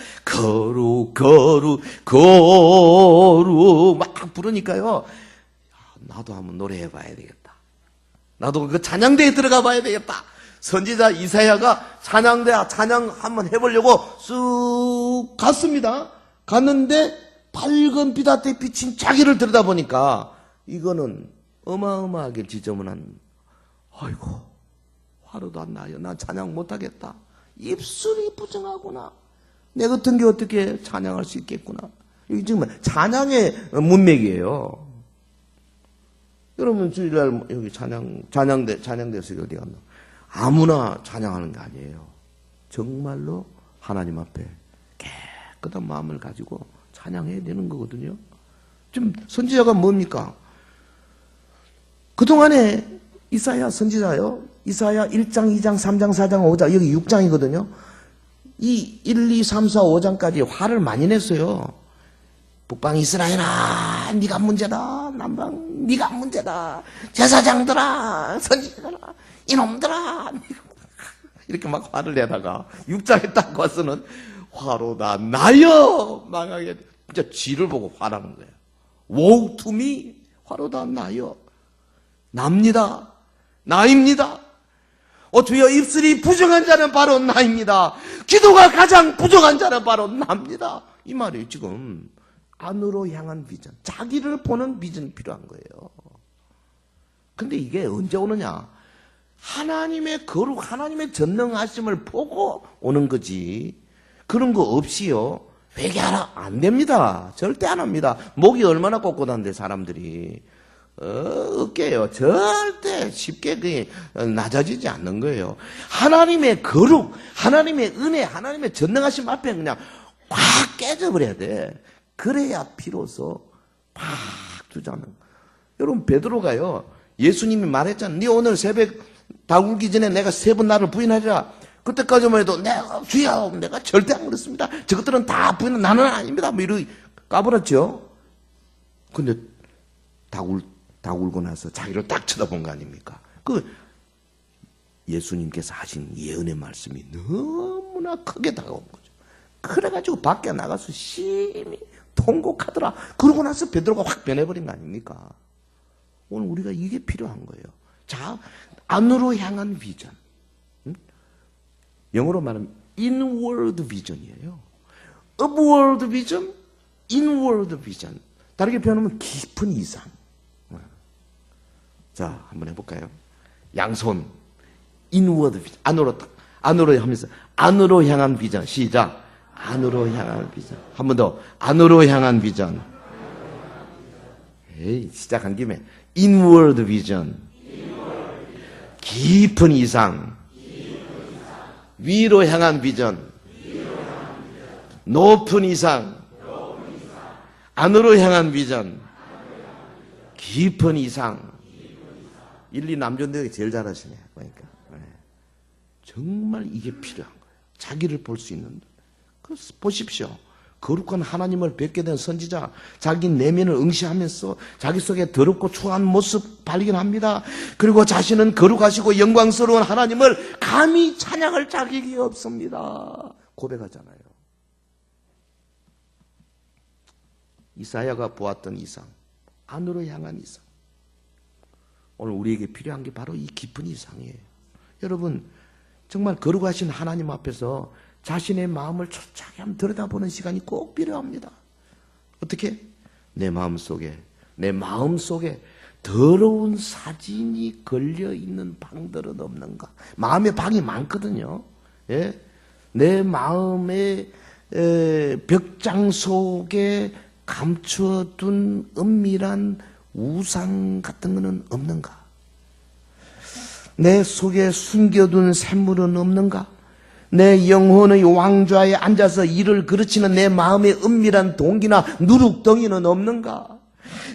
막 부르니까요. 나도 한번 노래해봐야 되겠다. 나도 그 찬양대에 들어가 봐야 되겠다. 선지자 이사야가 찬양 한번 해보려고 쑥 갔습니다. 갔는데 밝은 비닷대 비친 자기를 들여다보니까 이거는 어마어마하게 지저분한 아이고 화로도 안 나요. 나 찬양 못하겠다. 입술이 부정하구나. 내 같은 게 어떻게 찬양할 수 있겠구나. 이게 지금 찬양의 문맥이에요. 여러분 주일날 여기 찬양대에서 어디 갔나? 아무나 찬양하는 게 아니에요. 정말로 하나님 앞에 깨끗한 마음을 가지고 찬양해야 되는 거거든요. 지금 선지자가 뭡니까? 그동안에 이사야 선지자요. 이사야 1장, 2장, 3장, 4장, 5장 여기 6장이거든요. 이 1, 2, 3, 4, 5장까지 화를 많이 냈어요. 북방 이스라엘아 네가 문제다. 남방 네가 문제다. 제사장들아 선지자들아 이놈들아 이렇게 막 화를 내다가 6장에 딱 와서는 화로다 나여 망하게 진짜 쥐를 보고 화나는 거예요. Woe to me 화로다 나여 나입니다. 주여, 입술이 부정한 자는 바로 나입니다. 기도가 가장 부정한 자는 바로 납니다. 이 말이에요. 지금 안으로 향한 비전, 자기를 보는 비전이 필요한 거예요. 근데 이게 언제 오느냐? 하나님의 거룩, 하나님의 전능하심을 보고 오는 거지. 그런 거 없이요, 회개하라 안 됩니다. 절대 안 합니다. 목이 얼마나 꼿꼿한데 사람들이 어깨요. 절대 쉽게 그게 낮아지지 않는 거예요. 하나님의 거룩, 하나님의 은혜, 하나님의 전능하심 앞에 그냥 꽉 깨져버려야 돼. 그래야 비로소 팍 주자는. 여러분, 베드로가요, 예수님이 말했잖아. 네 오늘 새벽 다 울기 전에 내가 3번 나를 부인하리라. 그때까지만 해도 내가 주여, 내가 절대 안 그랬습니다. 저것들은 다 부인은 나는 아닙니다. 뭐 이러고 까불었죠. 근데 다 울고 나서 자기를 딱 쳐다본 거 아닙니까? 그 예수님께서 하신 예언의 말씀이 너무나 크게 다가온 거죠. 그래가지고 밖에 나가서 심히 통곡하더라. 그러고 나서 베드로가 확 변해버린 거 아닙니까? 오늘 우리가 이게 필요한 거예요. 자, 안으로 향한 비전. 영어로 말하면 inward vision이에요. upward vision, inward vision. 다르게 표현하면 깊은 이상. 자, 한번 해볼까요? 양손, inward vision. 안으로 하면서 안으로 향한 비전. 시작. 안으로 향한 비전. 한 번 더. 안으로 향한 비전. 에이, 시작한 김에 inward vision. 깊은 이상. 위로 향한 비전. 높은 이상. 안으로 향한 비전. 깊은 이상. 1, 2 남존대가 제일 잘하시네. 그러니까 정말 이게 필요한 거예요. 자기를 볼 수 있는. 보십시오. 거룩한 하나님을 뵙게 된 선지자, 자기 내면을 응시하면서 자기 속에 더럽고 추한 모습 발견합니다. 그리고 자신은 거룩하시고 영광스러운 하나님을 감히 찬양할 자격이 없습니다. 고백하잖아요. 이사야가 보았던 이상, 안으로 향한 이상. 오늘 우리에게 필요한 게 바로 이 깊은 이상이에요. 여러분, 정말 거룩하신 하나님 앞에서 자신의 마음을 철저하게 한번 들여다보는 시간이 꼭 필요합니다. 어떻게? 내 마음 속에 더러운 사진이 걸려있는 방들은 없는가? 마음의 방이 많거든요. 예? 내 마음의 벽장 속에 감추어둔 은밀한 우상 같은 거는 없는가? 내 속에 숨겨둔 샘물은 없는가? 내 영혼의 왕좌에 앉아서 일을 그르치는 내 마음의 은밀한 동기나 누룩덩이는 없는가?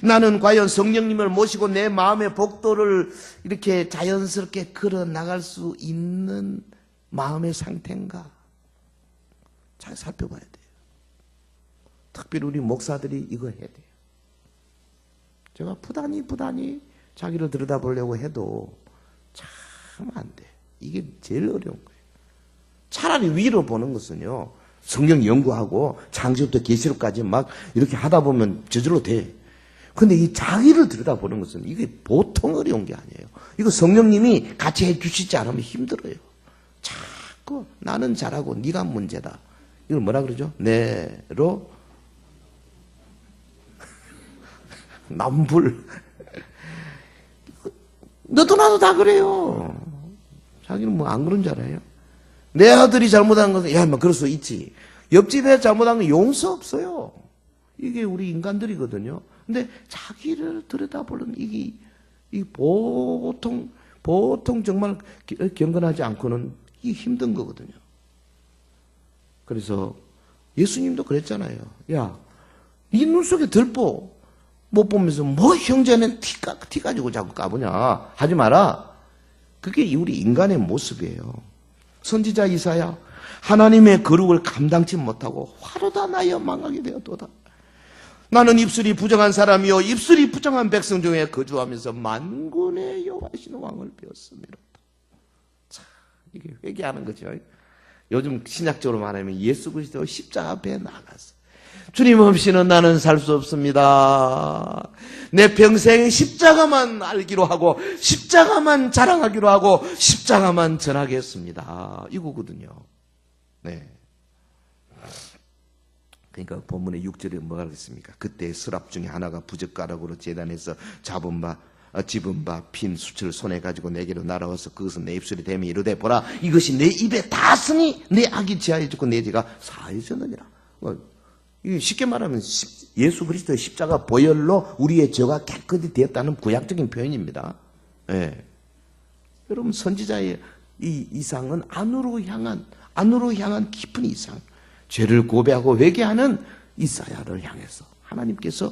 나는 과연 성령님을 모시고 내 마음의 복도를 이렇게 자연스럽게 걸어 나갈 수 있는 마음의 상태인가? 잘 살펴봐야 돼요. 특별히 우리 목사들이 이거 해야 돼요. 제가 부단히 자기를 들여다보려고 해도 참 안 돼. 이게 제일 어려운 거예요. 차라리 위로 보는 것은요, 성경 연구하고 창세부터 계시록까지 막 이렇게 하다 보면 저절로 돼. 근데 이 자기를 들여다보는 것은 이게 보통 어려운 게 아니에요. 이거 성령님이 같이 해주시지 않으면 힘들어요. 자꾸 나는 잘하고 네가 문제다. 이걸 뭐라 그러죠? 내로 남불. 너도 나도 다 그래요. 자기는 뭐 안 그런 줄 알아요? 내 아들이 잘못한 것은, 야, 뭐, 그럴 수 있지. 옆집에 잘못한 건 용서 없어요. 이게 우리 인간들이거든요. 근데 자기를 들여다보는 이게 보통 정말 경건하지 않고는 이게 힘든 거거든요. 그래서 예수님도 그랬잖아요. 야, 네 눈 속에 들보 못 보면서 뭐 형제는 티 가지고 자꾸 까부냐. 하지 마라. 그게 우리 인간의 모습이에요. 선지자 이사야, 하나님의 거룩을 감당치 못하고 화로다 나여 망하게 되었도다. 나는 입술이 부정한 사람이요 입술이 부정한 백성 중에 거주하면서 만군의 여호와신 왕을 배웠습니다. 자, 이게 회개하는 거죠. 요즘 신약적으로 말하면 예수 그리스도 십자가 앞에 나가서 주님 없이는 나는 살 수 없습니다. 내 평생 십자가만 알기로 하고 십자가만 자랑하기로 하고 십자가만 전하겠습니다. 이거거든요. 네. 그러니까 본문의 6절에 뭐가 그랬습니까? 그때 서랍 중에 하나가 부젓가락으로 제단에서 집은 바 핀 수철 손에 가지고 내게로 날아와서 그것은 내 입술에 대며 이르되 보라 이것이 내 입에 닿았으니 내 악이 지하에 죽고 내 죄가 사해졌느니라. 쉽게 말하면 예수 그리스도의 십자가 보혈로 우리의 죄가 깨끗이 되었다는 구약적인 표현입니다. 네. 여러분 선지자의 이 이상은 안으로 향한 깊은 이상, 죄를 고백하고 회개하는 이사야를 향해서 하나님께서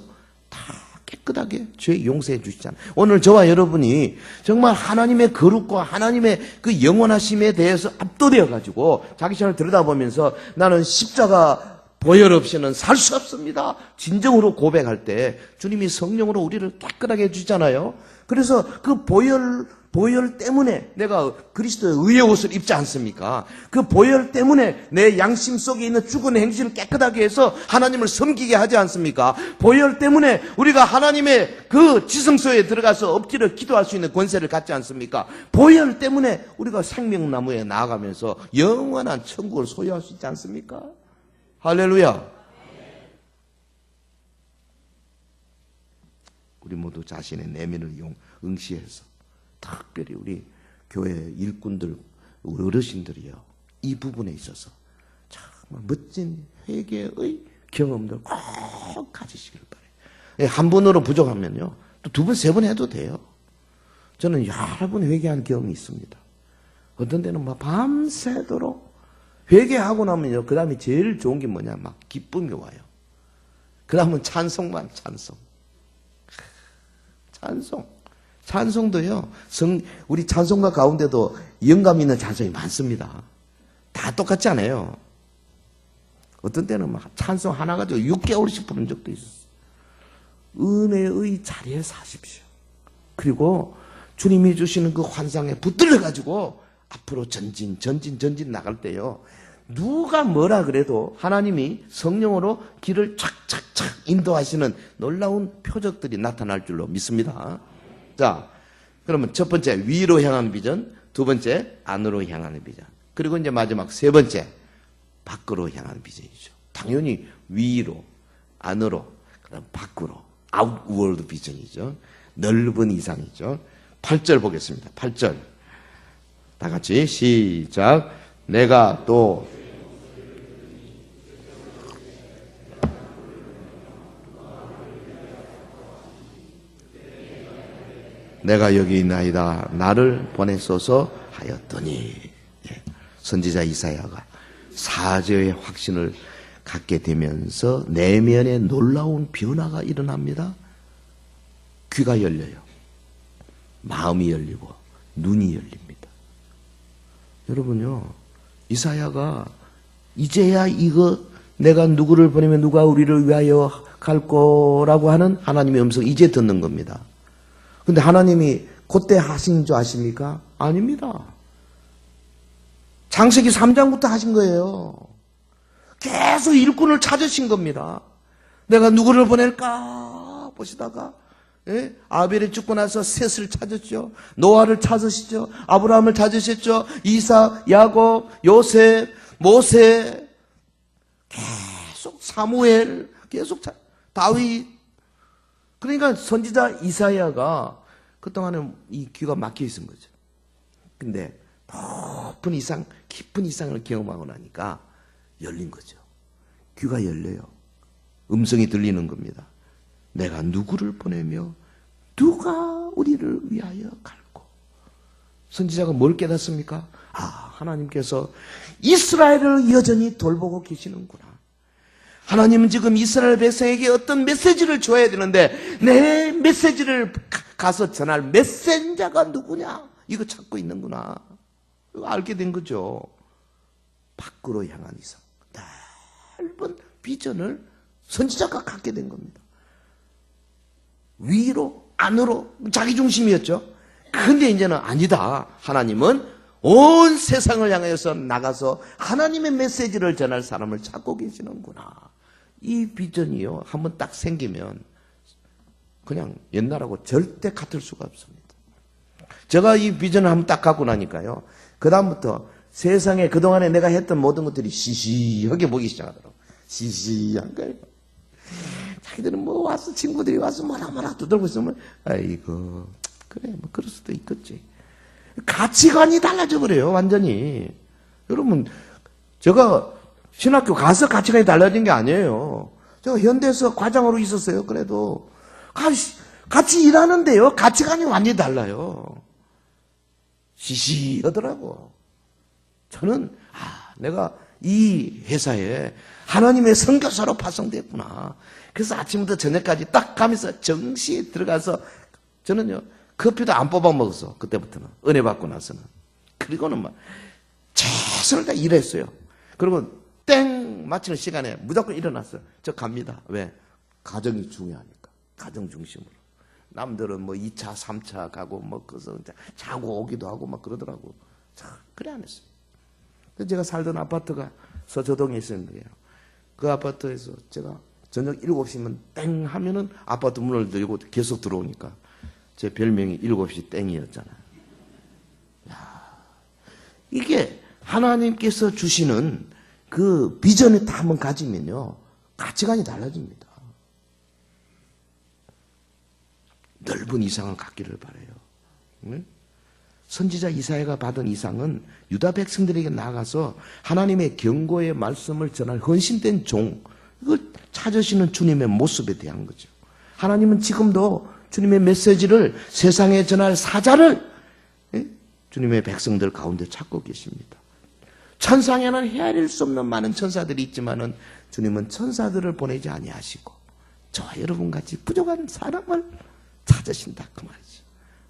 다 깨끗하게 죄 용서해 주시잖아요. 오늘 저와 여러분이 정말 하나님의 거룩과 하나님의 그 영원하심에 대해서 압도되어 가지고 자기 자신을 들여다보면서 나는 십자가 보혈 없이는 살 수 없습니다. 진정으로 고백할 때 주님이 성령으로 우리를 깨끗하게 해주잖아요. 그래서 그 보혈 때문에 내가 그리스도의 의의 옷을 입지 않습니까? 그 보혈 때문에 내 양심 속에 있는 죽은 행실을 깨끗하게 해서 하나님을 섬기게 하지 않습니까? 보혈 때문에 우리가 하나님의 그 지성소에 들어가서 엎드려 기도할 수 있는 권세를 갖지 않습니까? 보혈 때문에 우리가 생명나무에 나아가면서 영원한 천국을 소유할 수 있지 않습니까? 할렐루야. 우리 모두 자신의 내면을 응시해서 특별히 우리 교회 일꾼들, 어르신들이요, 이 부분에 있어서 정말 멋진 회개의 경험들 꼭 가지시길 바래요. 한 번으로 부족하면요, 또 두 번, 세 번 해도 돼요. 저는 여러 번 회개한 경험이 있습니다. 어떤 때는 막 밤새도록 회개하고 나면요, 그 다음에 제일 좋은 게 뭐냐, 막 기쁨이 와요. 그 다음은 찬송만 찬송. 찬송도요, 우리 찬송가 가운데도 영감 있는 찬송이 많습니다. 다 똑같지 않아요. 어떤 때는 막 찬송 하나 가지고 6개월씩 부른 적도 있었어요. 은혜의 자리에 사십시오. 그리고 주님이 주시는 그 환상에 붙들려 가지고 앞으로 전진 나갈 때요, 누가 뭐라 그래도 하나님이 성령으로 길을 착착착 인도하시는 놀라운 표적들이 나타날 줄로 믿습니다. 자, 그러면 첫 번째 위로 향하는 비전, 두 번째 안으로 향하는 비전, 그리고 이제 마지막 세 번째 밖으로 향하는 비전이죠. 당연히 위로, 안으로, 그다음 밖으로, 아웃월드 비전이죠. 넓은 이상이죠. 8절 보겠습니다. 8절 다 같이 시작. 내가 또 내가 여기 있나이다 나를 보내소서 하였더니, 선지자 이사야가 사죄의 확신을 갖게 되면서 내면에 놀라운 변화가 일어납니다. 귀가 열려요. 마음이 열리고 눈이 열립니다. 여러분요, 이사야가 이제야 이거 내가 누구를 보내면 누가 우리를 위하여 갈 거라고 하는 하나님의 음성 이제 듣는 겁니다. 근데 하나님이 그때 하신 줄 아십니까? 아닙니다. 창세기 3장부터 하신 거예요. 계속 일꾼을 찾으신 겁니다. 내가 누구를 보낼까 보시다가, 아벨이 죽고 나서 셋을 찾았죠. 노아를 찾으시죠. 아브라함을 찾으셨죠. 이삭, 야곱, 요셉, 모세, 계속 사무엘, 계속 다윗. 그러니까 선지자 이사야가 그동안에 이 귀가 막혀 있은 거죠. 근데 높은 이상, 깊은 이상을 경험하고 나니까 열린 거죠. 귀가 열려요. 음성이 들리는 겁니다. 내가 누구를 보내며 누가 우리를 위하여 갈고. 선지자가 뭘 깨닫습니까? 하나님께서 이스라엘을 여전히 돌보고 계시는구나. 하나님은 지금 이스라엘 백성에게 어떤 메시지를 줘야 되는데 내 메시지를 가서 전할 메신저가 누구냐? 이거 찾고 있는구나. 이거 알게 된 거죠. 밖으로 향한 이상, 넓은 비전을 선지자가 갖게 된 겁니다. 위로, 안으로, 자기 중심이었죠. 근데 이제는 아니다. 하나님은 온 세상을 향해서 나가서 하나님의 메시지를 전할 사람을 찾고 계시는구나. 이 비전이요, 한번 딱 생기면 그냥 옛날하고 절대 같을 수가 없습니다. 제가 이 비전을 한번 딱 갖고 나니까요, 그다음부터 세상에 그동안에 내가 했던 모든 것들이 시시하게 보이기 시작하더라고요. 시시한 거예요. 자기들은 뭐 와서, 친구들이 와서 뭐라 두들고 있으면, 아이고, 그래, 뭐 그럴 수도 있겠지. 가치관이 달라져 버려요, 완전히. 여러분, 제가 신학교 가서 가치관이 달라진 게 아니에요. 제가 현대에서 과장으로 있었어요. 그래도 같이 일하는데요, 가치관이 완전히 달라요. 시시하더라고. 저는 내가 이 회사에 하나님의 선교사로 파송됐구나. 그래서 아침부터 저녁까지 딱 가면서 정시에 들어가서, 저는요 커피도 안 뽑아 먹었어. 그때부터는, 은혜 받고 나서는. 그리고는 막 최선을 다 일했어요. 그리고 땡 마치는 시간에 무조건 일어났어요. 저 갑니다. 왜? 가정이 중요하니까. 가정 중심으로. 남들은 뭐 2차, 3차 가고 뭐 그래서 자고 오기도 하고 막 그러더라고. 그래 안 했어요. 제가 살던 아파트가 서초동에 있었는데요. 그 아파트에서 제가 저녁 7시면 땡 하면은 아파트 문을 열고 계속 들어오니까 제 별명이 7시 땡이었잖아요. 이게 하나님께서 주시는 그 비전을 다 한번 가지면요, 가치관이 달라집니다. 넓은 이상을 갖기를 바라요. 네? 선지자 이사야가 받은 이상은 유다 백성들에게 나가서 하나님의 경고의 말씀을 전할 헌신된 종, 이걸 찾으시는 주님의 모습에 대한 거죠. 하나님은 지금도 주님의 메시지를 세상에 전할 사자를 주님의 백성들 가운데 찾고 계십니다. 천상에는 헤아릴 수 없는 많은 천사들이 있지만은 주님은 천사들을 보내지 아니하시고 저와 여러분같이 부족한 사람을 찾으신다 그 말이죠.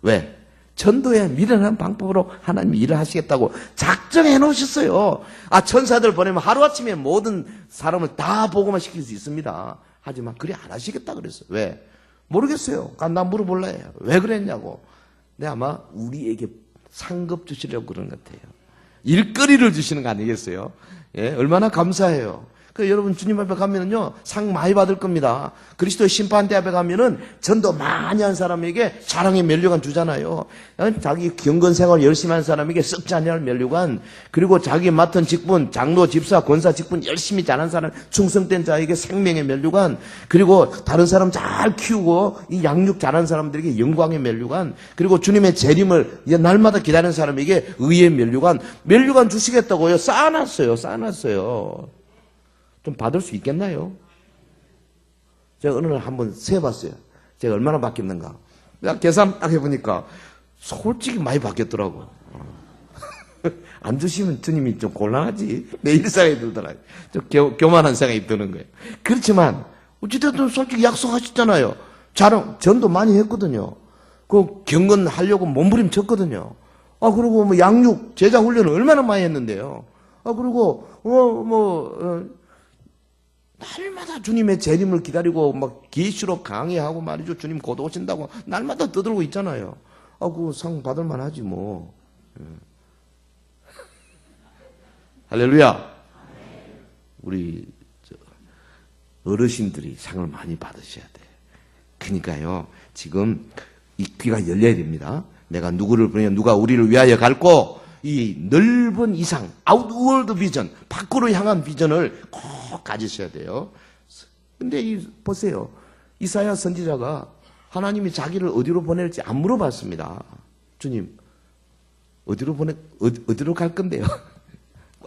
왜? 전도에 미련한 방법으로 하나님이 일을 하시겠다고 작정해 놓으셨어요. 천사들 보내면 하루아침에 모든 사람을 다 복음화 시킬 수 있습니다. 하지만 그래 안 하시겠다 그랬어요. 왜? 모르겠어요. 나 물어볼래요. 왜 그랬냐고. 근데 아마 우리에게 상급 주시려고 그런 것 같아요. 일거리를 주시는 거 아니겠어요? 예, 얼마나 감사해요. 그 여러분 주님 앞에 가면은요, 상 많이 받을 겁니다. 그리스도의 심판대 앞에 가면은 전도 많이 한 사람에게 자랑의 면류관 주잖아요. 자기 경건 생활 열심히 한 사람에게 썩지 아니할 면류관, 그리고 자기 맡은 직분, 장로, 집사, 권사 직분 열심히 잘한 사람, 충성된 자에게 생명의 면류관, 그리고 다른 사람 잘 키우고 이 양육 잘한 사람들에게 영광의 면류관, 그리고 주님의 재림을 날마다 기다리는 사람에게 의의 면류관 주시겠다고요. 쌓아놨어요. 좀 받을 수 있겠나요? 제가 어느 날 한번 세봤어요. 제가 얼마나 받겠는가. 내가 계산 딱 해보니까 솔직히 많이 받겠더라고. 안 주시면 주님이 좀 곤란하지. 내 일상에 들더라고요. 좀 교만한 생각이 드는 거예요. 그렇지만 어찌됐든 솔직히 약속하셨잖아요. 전도 많이 했거든요. 그 경건하려고 몸부림쳤거든요. 그리고 뭐 양육, 제자 훈련을 얼마나 많이 했는데요. 그리고 날마다 주님의 재림을 기다리고 막 계시록 강의하고 말이죠. 주님 곧 오신다고 날마다 떠들고 있잖아요. 그 상 받을 만하지 뭐. 할렐루야. 우리 어르신들이 상을 많이 받으셔야 돼. 그러니까요, 지금 이 귀가 열려야 됩니다. 내가 누구를 보내냐, 누가 우리를 위하여 갈고, 이 넓은 이상, 아웃월드 비전, 밖으로 향한 비전을 꼭 가지셔야 돼요. 근데 보세요. 이사야 선지자가 하나님이 자기를 어디로 보낼지 안 물어봤습니다. 주님, 어디로 갈 건데요?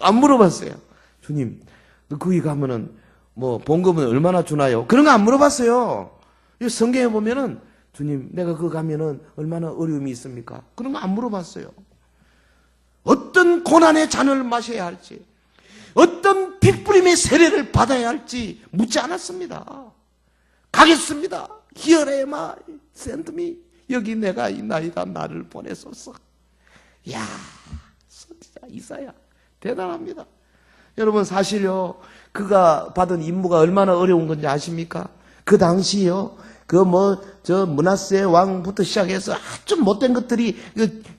안 물어봤어요. 주님, 거기 가면은 뭐 봉급은 얼마나 주나요? 그런 거 안 물어봤어요. 이 성경에 보면은 주님, 내가 거기 가면은 얼마나 어려움이 있습니까? 그런 거 안 물어봤어요. 어떤 고난의 잔을 마셔야 할지, 어떤 핏부림의 세례를 받아야 할지 묻지 않았습니다. 가겠습니다. Here am I, send me. 여기 내가 있나이다, 나를 보내소서. 이야, 선지자 이사야 대단합니다. 여러분, 사실요, 그가 받은 임무가 얼마나 어려운 건지 아십니까? 그 당시요, 므낫세 왕부터 시작해서 아주 못된 것들이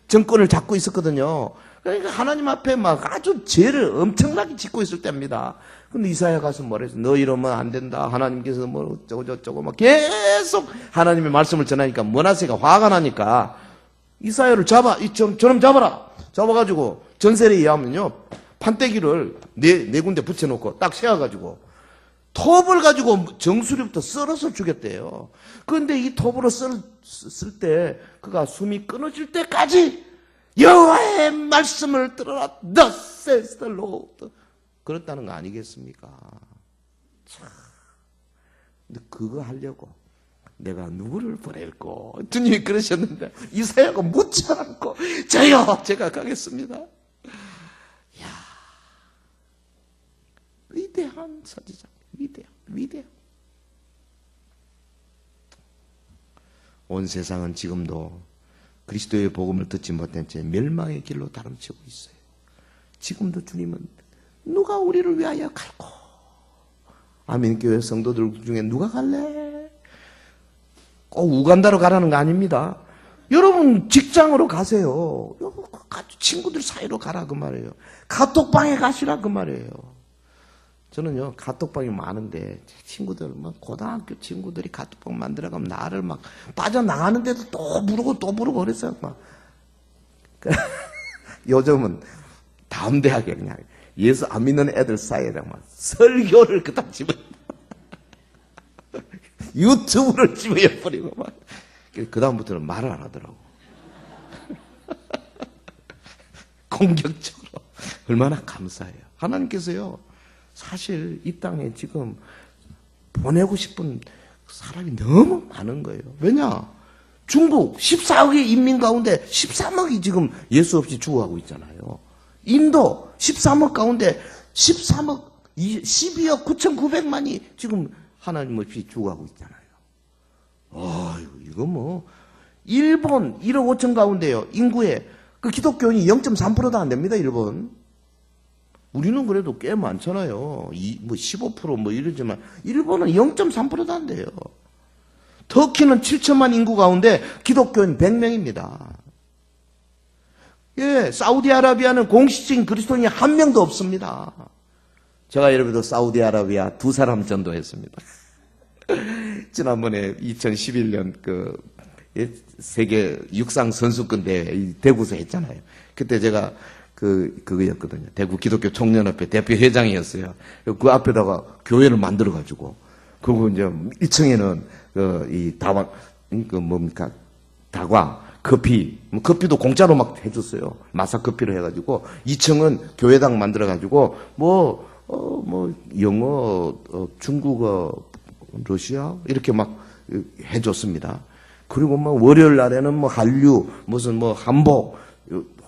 정권을 잡고 있었거든요. 그러니까 하나님 앞에 막 아주 죄를 엄청나게 짓고 있을 때입니다. 근데 이사야 가서 뭐랬어? 너 이러면 안 된다. 하나님께서 뭐 어쩌고 막 계속 하나님의 말씀을 전하니까 므낫세가 화가 나니까 이사야를 저놈 잡아라. 잡아가지고 전설에 의하면요 판때기를 네 군데 붙여놓고 딱 세워가지고 톱을 가지고 정수리부터 썰어서 죽였대요. 그런데 이 톱으로 쓸 때 그가 숨이 끊어질 때까지 여호와의 말씀을 들어라. Thus says the Lord. 그렇다는 거 아니겠습니까? 참. 근데 그거 하려고 내가 누구를 보낼고 주님이 그러셨는데 이사야가 묻지 않고 저요 제가 가겠습니다. 이야, 위대한 선지자. 위대한. 온 세상은 지금도 그리스도의 복음을 듣지 못한 채 멸망의 길로 다름치고 있어요. 지금도 주님은 누가 우리를 위하여 갈고, 아멘교회 성도들 중에 누가 갈래? 꼭 우간다로 가라는 거 아닙니다. 여러분 직장으로 가세요. 친구들 사이로 가라 그 말이에요. 카톡방에 가시라 그 말이에요. 저는요 카톡방이 많은데 제 친구들 뭐 고등학교 친구들이 카톡방 만들어가면 나를 막 빠져나가는데도 또 부르고 그랬어요. 막 요즘은 다음 대학에 그냥 예수 안 믿는 애들 사이에 막 설교를 그다 집어 유튜브를 집어버리고 막 그 다음부터는 말을 안 하더라고. 공격적으로. 얼마나 감사해요. 하나님께서요 사실 이 땅에 지금 보내고 싶은 사람이 너무 많은 거예요. 왜냐? 중국 14억의 인민 가운데 13억이 지금 예수 없이 죽어가고 있잖아요. 인도 13억 가운데 12억 9,900만이 지금 하나님 없이 죽어가고 있잖아요. 이거 뭐 일본 1억 5천 가운데요 인구에 그 기독교인이 0.3%도 안 됩니다. 일본. 우리는 그래도 꽤 많잖아요. 뭐 15% 뭐 이러지만 일본은 0.3%도 안 돼요. 터키는 7천만 인구 가운데 기독교인 100명입니다. 예, 사우디아라비아는 공식적인 그리스도인이 한 명도 없습니다. 제가 여러분도 사우디아라비아 2사람 전도했습니다. 지난번에 2011년 세계 육상 선수권 대회 대구에서 했잖아요. 그때 제가 그거였거든요. 대구 기독교 총연합회 대표 회장이었어요. 그 앞에다가 교회를 만들어가지고, 그리고 이제 1층에는 다과, 커피도 공짜로 막 해줬어요. 마사 커피로 해가지고, 2층은 교회당 만들어가지고, 영어, 중국어, 러시아, 이렇게 막 해줬습니다. 그리고 월요일 날에는 한류, 한복,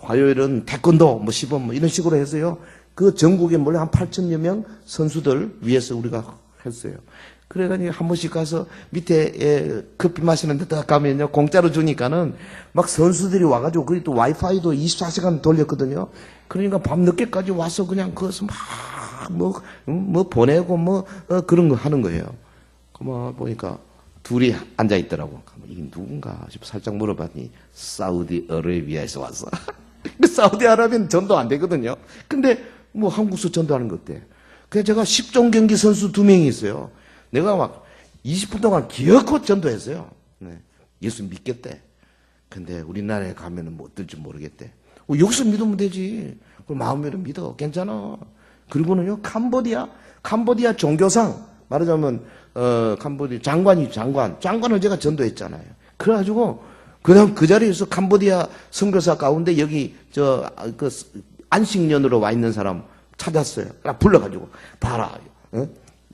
화요일은 태권도, 시범, 이런 식으로 해서요. 그 전국에 몰래 한 8천여 명 선수들 위해서 우리가 했어요. 그래가지고 한 번씩 가서 밑에 커피 마시는 데 딱 가면요. 공짜로 주니까는 막 선수들이 와가지고, 그리고 또 와이파이도 24시간 돌렸거든요. 그러니까 밤 늦게까지 와서 그냥 거기서 보내고 그런 거 하는 거예요. 그만 보니까 둘이 앉아 있더라고. 이게 누군가 싶어 살짝 물어봤더니 사우디아라비아에서 왔어. 사우디아라비아는 전도 안 되거든요. 근데 한국서 전도하는 것 어때? 그래서 제가 10종 경기 선수 2명이 있어요. 내가 막 20분 동안 기어코 전도했어요. 네. 예수 믿겠대. 근데 우리나라에 가면은 어떨지 모르겠대. 여기서 믿으면 되지. 그럼 마음으로 믿어. 괜찮아. 그리고는요, 캄보디아 종교상, 말하자면, 캄보디아 장관을 제가 전도했잖아요. 그래가지고, 그다음 그 자리에서 캄보디아 선교사 가운데 여기, 안식년으로 와 있는 사람 찾았어요. 불러가지고, 봐라.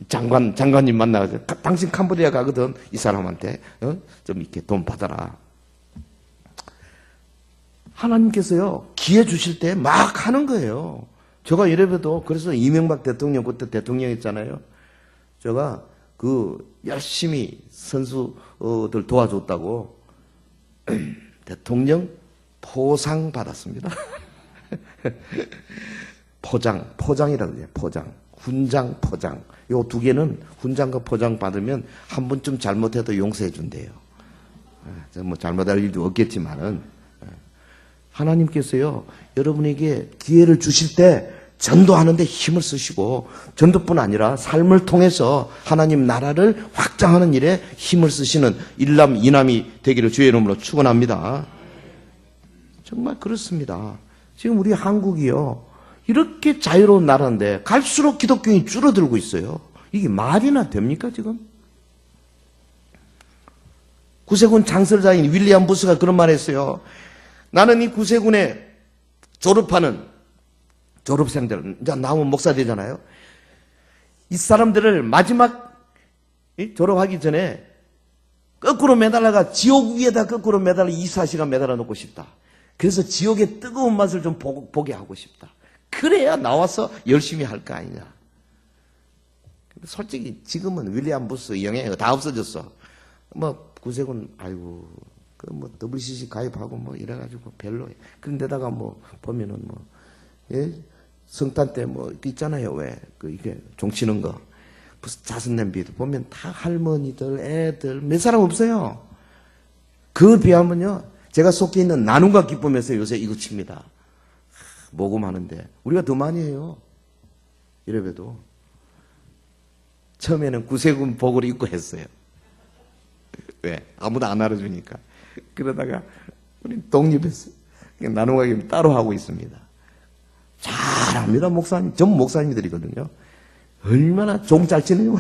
장관님 만나가지고, 당신 캄보디아 가거든. 이 사람한테, 좀 이렇게 돈 받아라. 하나님께서요, 기회 주실 때 막 하는 거예요. 제가 이래봬도, 그래서 이명박 대통령, 그때 대통령이었잖아요. 제가 열심히 선수들 도와줬다고 대통령 포상 받았습니다. 포장이라고 해요. 훈장, 포장. 요 2개는 훈장과 포장 받으면 한 번쯤 잘못해도 용서해 준대요. 잘못할 일도 없겠지만은. 하나님께서요, 여러분에게 기회를 주실 때 전도하는데 힘을 쓰시고, 전도뿐 아니라 삶을 통해서 하나님 나라를 확장하는 일에 힘을 쓰시는 일남 이남이 되기를 주의 이름으로 축원합니다. 정말 그렇습니다. 지금 우리 한국이요, 이렇게 자유로운 나라인데 갈수록 기독교인이 줄어들고 있어요. 이게 말이나 됩니까 지금? 구세군 장설자인 윌리엄 부스가 그런 말 했어요. 나는 이 구세군에 졸업하는 졸업생들, 이제 나오면 목사 되잖아요. 이 사람들을 마지막 졸업하기 전에 거꾸로 매달라가 지옥 위에다 거꾸로 매달라 24시간 매달아 놓고 싶다. 그래서 지옥의 뜨거운 맛을 좀 보게 하고 싶다. 그래야 나와서 열심히 할 거 아니냐. 근데 솔직히 지금은 윌리엄 부스 영향이 다 없어졌어. 뭐 구세군 아이고 그 뭐 WCC 가입하고 뭐 이래가지고 별로. 그런데다가 뭐 보면은 뭐 예? 성탄 때 뭐 있잖아요. 왜 그 이게 종치는 거 무슨 자선 냄비도 보면 다 할머니들 애들 몇 사람 없어요. 그 비하면요 제가 속해 있는 나눔과 기쁨에서 요새 이거 칩니다. 모금하는데 우리가 더 많이 해요. 이래봬도 처음에는 구세군 복을 입고 했어요. 왜? 아무도 안 알아주니까. 그러다가 우리 독립했어요. 나눔과 기쁨 따로 하고 있습니다. 잘합니다. 목사님. 전부 목사님들이거든요. 얼마나 종 잘 치네요.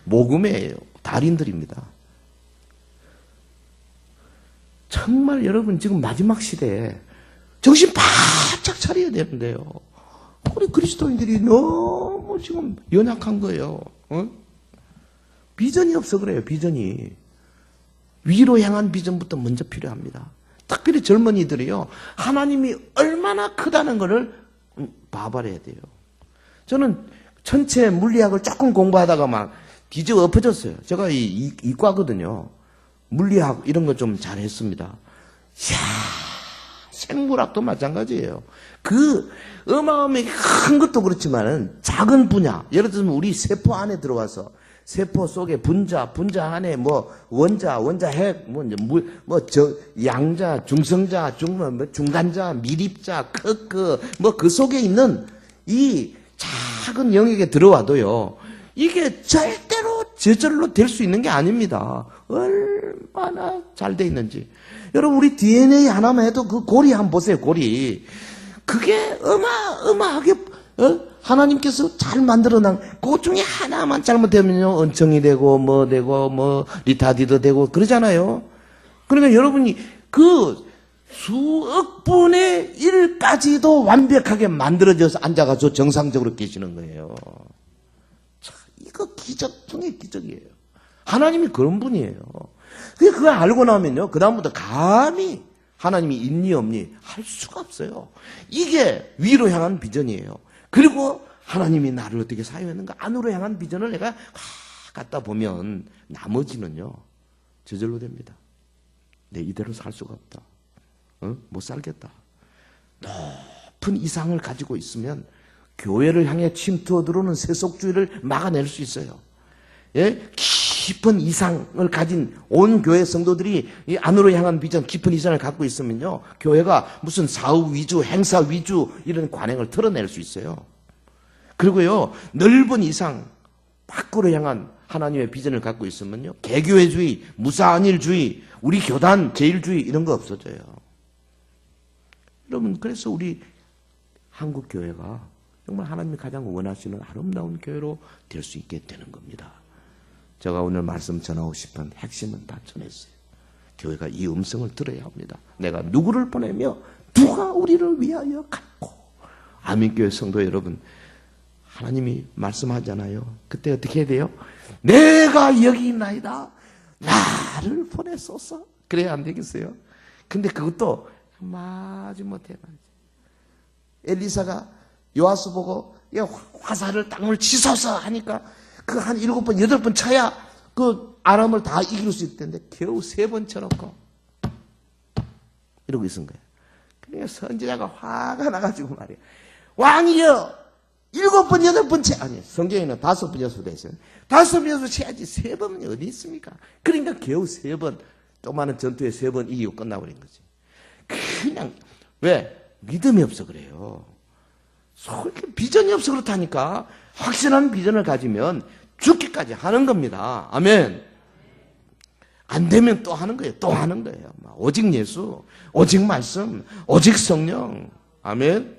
모금의 달인들입니다. 정말 여러분 지금 마지막 시대에 정신 바짝 차려야 되는데요. 우리 그리스도인들이 너무 지금 연약한 거예요. 어? 비전이 없어 그래요. 비전이. 위로 향한 비전부터 먼저 필요합니다. 특별히 젊은이들이요. 하나님이 얼마나 크다는 것을 봐버려야 돼요. 저는 전체 물리학을 조금 공부하다가 막 뒤집어 엎어졌어요. 제가 이과거든요. 물리학 이런 거 좀 잘했습니다. 이야, 생물학도 마찬가지예요. 그 어마어마하게 큰 것도 그렇지만은 작은 분야, 예를 들면 우리 세포 안에 들어와서 세포 속에 분자 안에 뭐 원자, 핵, 양자, 중성자, 중간자, 미립자, 뭐 그 속에 있는 이 작은 영역에 들어와도요, 이게 절대로 저절로 될 수 있는 게 아닙니다. 얼마나 잘 돼 있는지. 여러분, 우리 DNA 하나만 해도 그 고리 한번 보세요, 고리. 그게 어마어마하게, 하나님께서 잘 만들어놓은, 그 중에 하나만 잘못되면요, 은청이 되고, 리타디드 되고, 그러잖아요. 그러니까 여러분이 그 수억 분의 1까지도 완벽하게 만들어져서 앉아가지고 정상적으로 계시는 거예요. 참, 이거 기적 중에 기적이에요. 하나님이 그런 분이에요. 그거 알고 나면요, 그다음부터 감히 하나님이 있니 없니 할 수가 없어요. 이게 위로 향한 비전이에요. 그리고 하나님이 나를 어떻게 사용했는가 안으로 향한 비전을 내가 갖다 보면 나머지는요 저절로 됩니다. 내 이대로 살 수가 없다. 못 살겠다. 높은 이상을 가지고 있으면 교회를 향해 침투어 들어오는 세속주의를 막아낼 수 있어요. 예? 깊은 이상을 가진 온 교회 성도들이 이 안으로 향한 비전, 깊은 이상을 갖고 있으면요, 교회가 무슨 사후 위주, 행사 위주 이런 관행을 털어낼 수 있어요. 그리고요, 넓은 이상, 밖으로 향한 하나님의 비전을 갖고 있으면요, 개교회주의, 무사안일주의, 우리 교단 제일주의 이런 거 없어져요. 여러분, 그래서 우리 한국 교회가 정말 하나님이 가장 원하시는 아름다운 교회로 될 수 있게 되는 겁니다. 제가 오늘 말씀 전하고 싶은 핵심은 다 전했어요. 교회가 이 음성을 들어야 합니다. 내가 누구를 보내며 누가 우리를 위하여 갔고. 아민교회 성도 여러분, 하나님이 말씀하잖아요. 그때 어떻게 해야 돼요? 내가 여기 있나이다. 나를 보내소서. 그래야 안 되겠어요? 근데 그것도 마지못해 말이죠. 엘리사가 요아스 보고 화살을 땅을 치소서 하니까 그 한 7번, 8번 쳐야 그 아람을 다 이길 수 있던데 겨우 3번 쳐놓고 이러고 있은 거예요. 그러니까 선지자가 화가 나가지고 말이에요. 왕이여! 7번, 8번 쳐. 아니, 성경에는 5번, 6번 있어요. 5번, 6번 쳐야지 3번이 어디 있습니까? 그러니까 겨우 3번, 조그마한 전투에 3번 이기고 끝나버린 거지. 그냥 왜? 믿음이 없어 그래요. 비전이 없어 그렇다니까. 확실한 비전을 가지면 죽기까지 하는 겁니다. 아멘. 안 되면 또 하는 거예요. 또 하는 거예요. 오직 예수, 오직 말씀, 오직 성령. 아멘.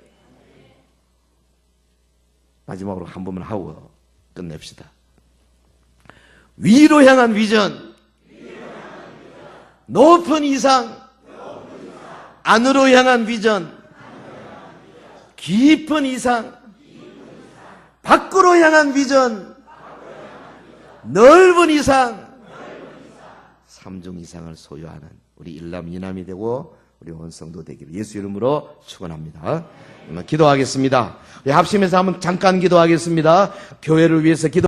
마지막으로 한 번만 하고 끝냅시다. 위로 향한 비전, 높은 이상, 안으로 향한 비전, 깊은 이상, 밖으로 향한 비전, 넓은 이상, 삼중 이상을 소유하는 우리 일남 이남이 되고 우리 온 성도 되기를 예수 이름으로 축원합니다. 기도하겠습니다. 합심해서 한번 잠깐 기도하겠습니다. 교회를 위해서 기도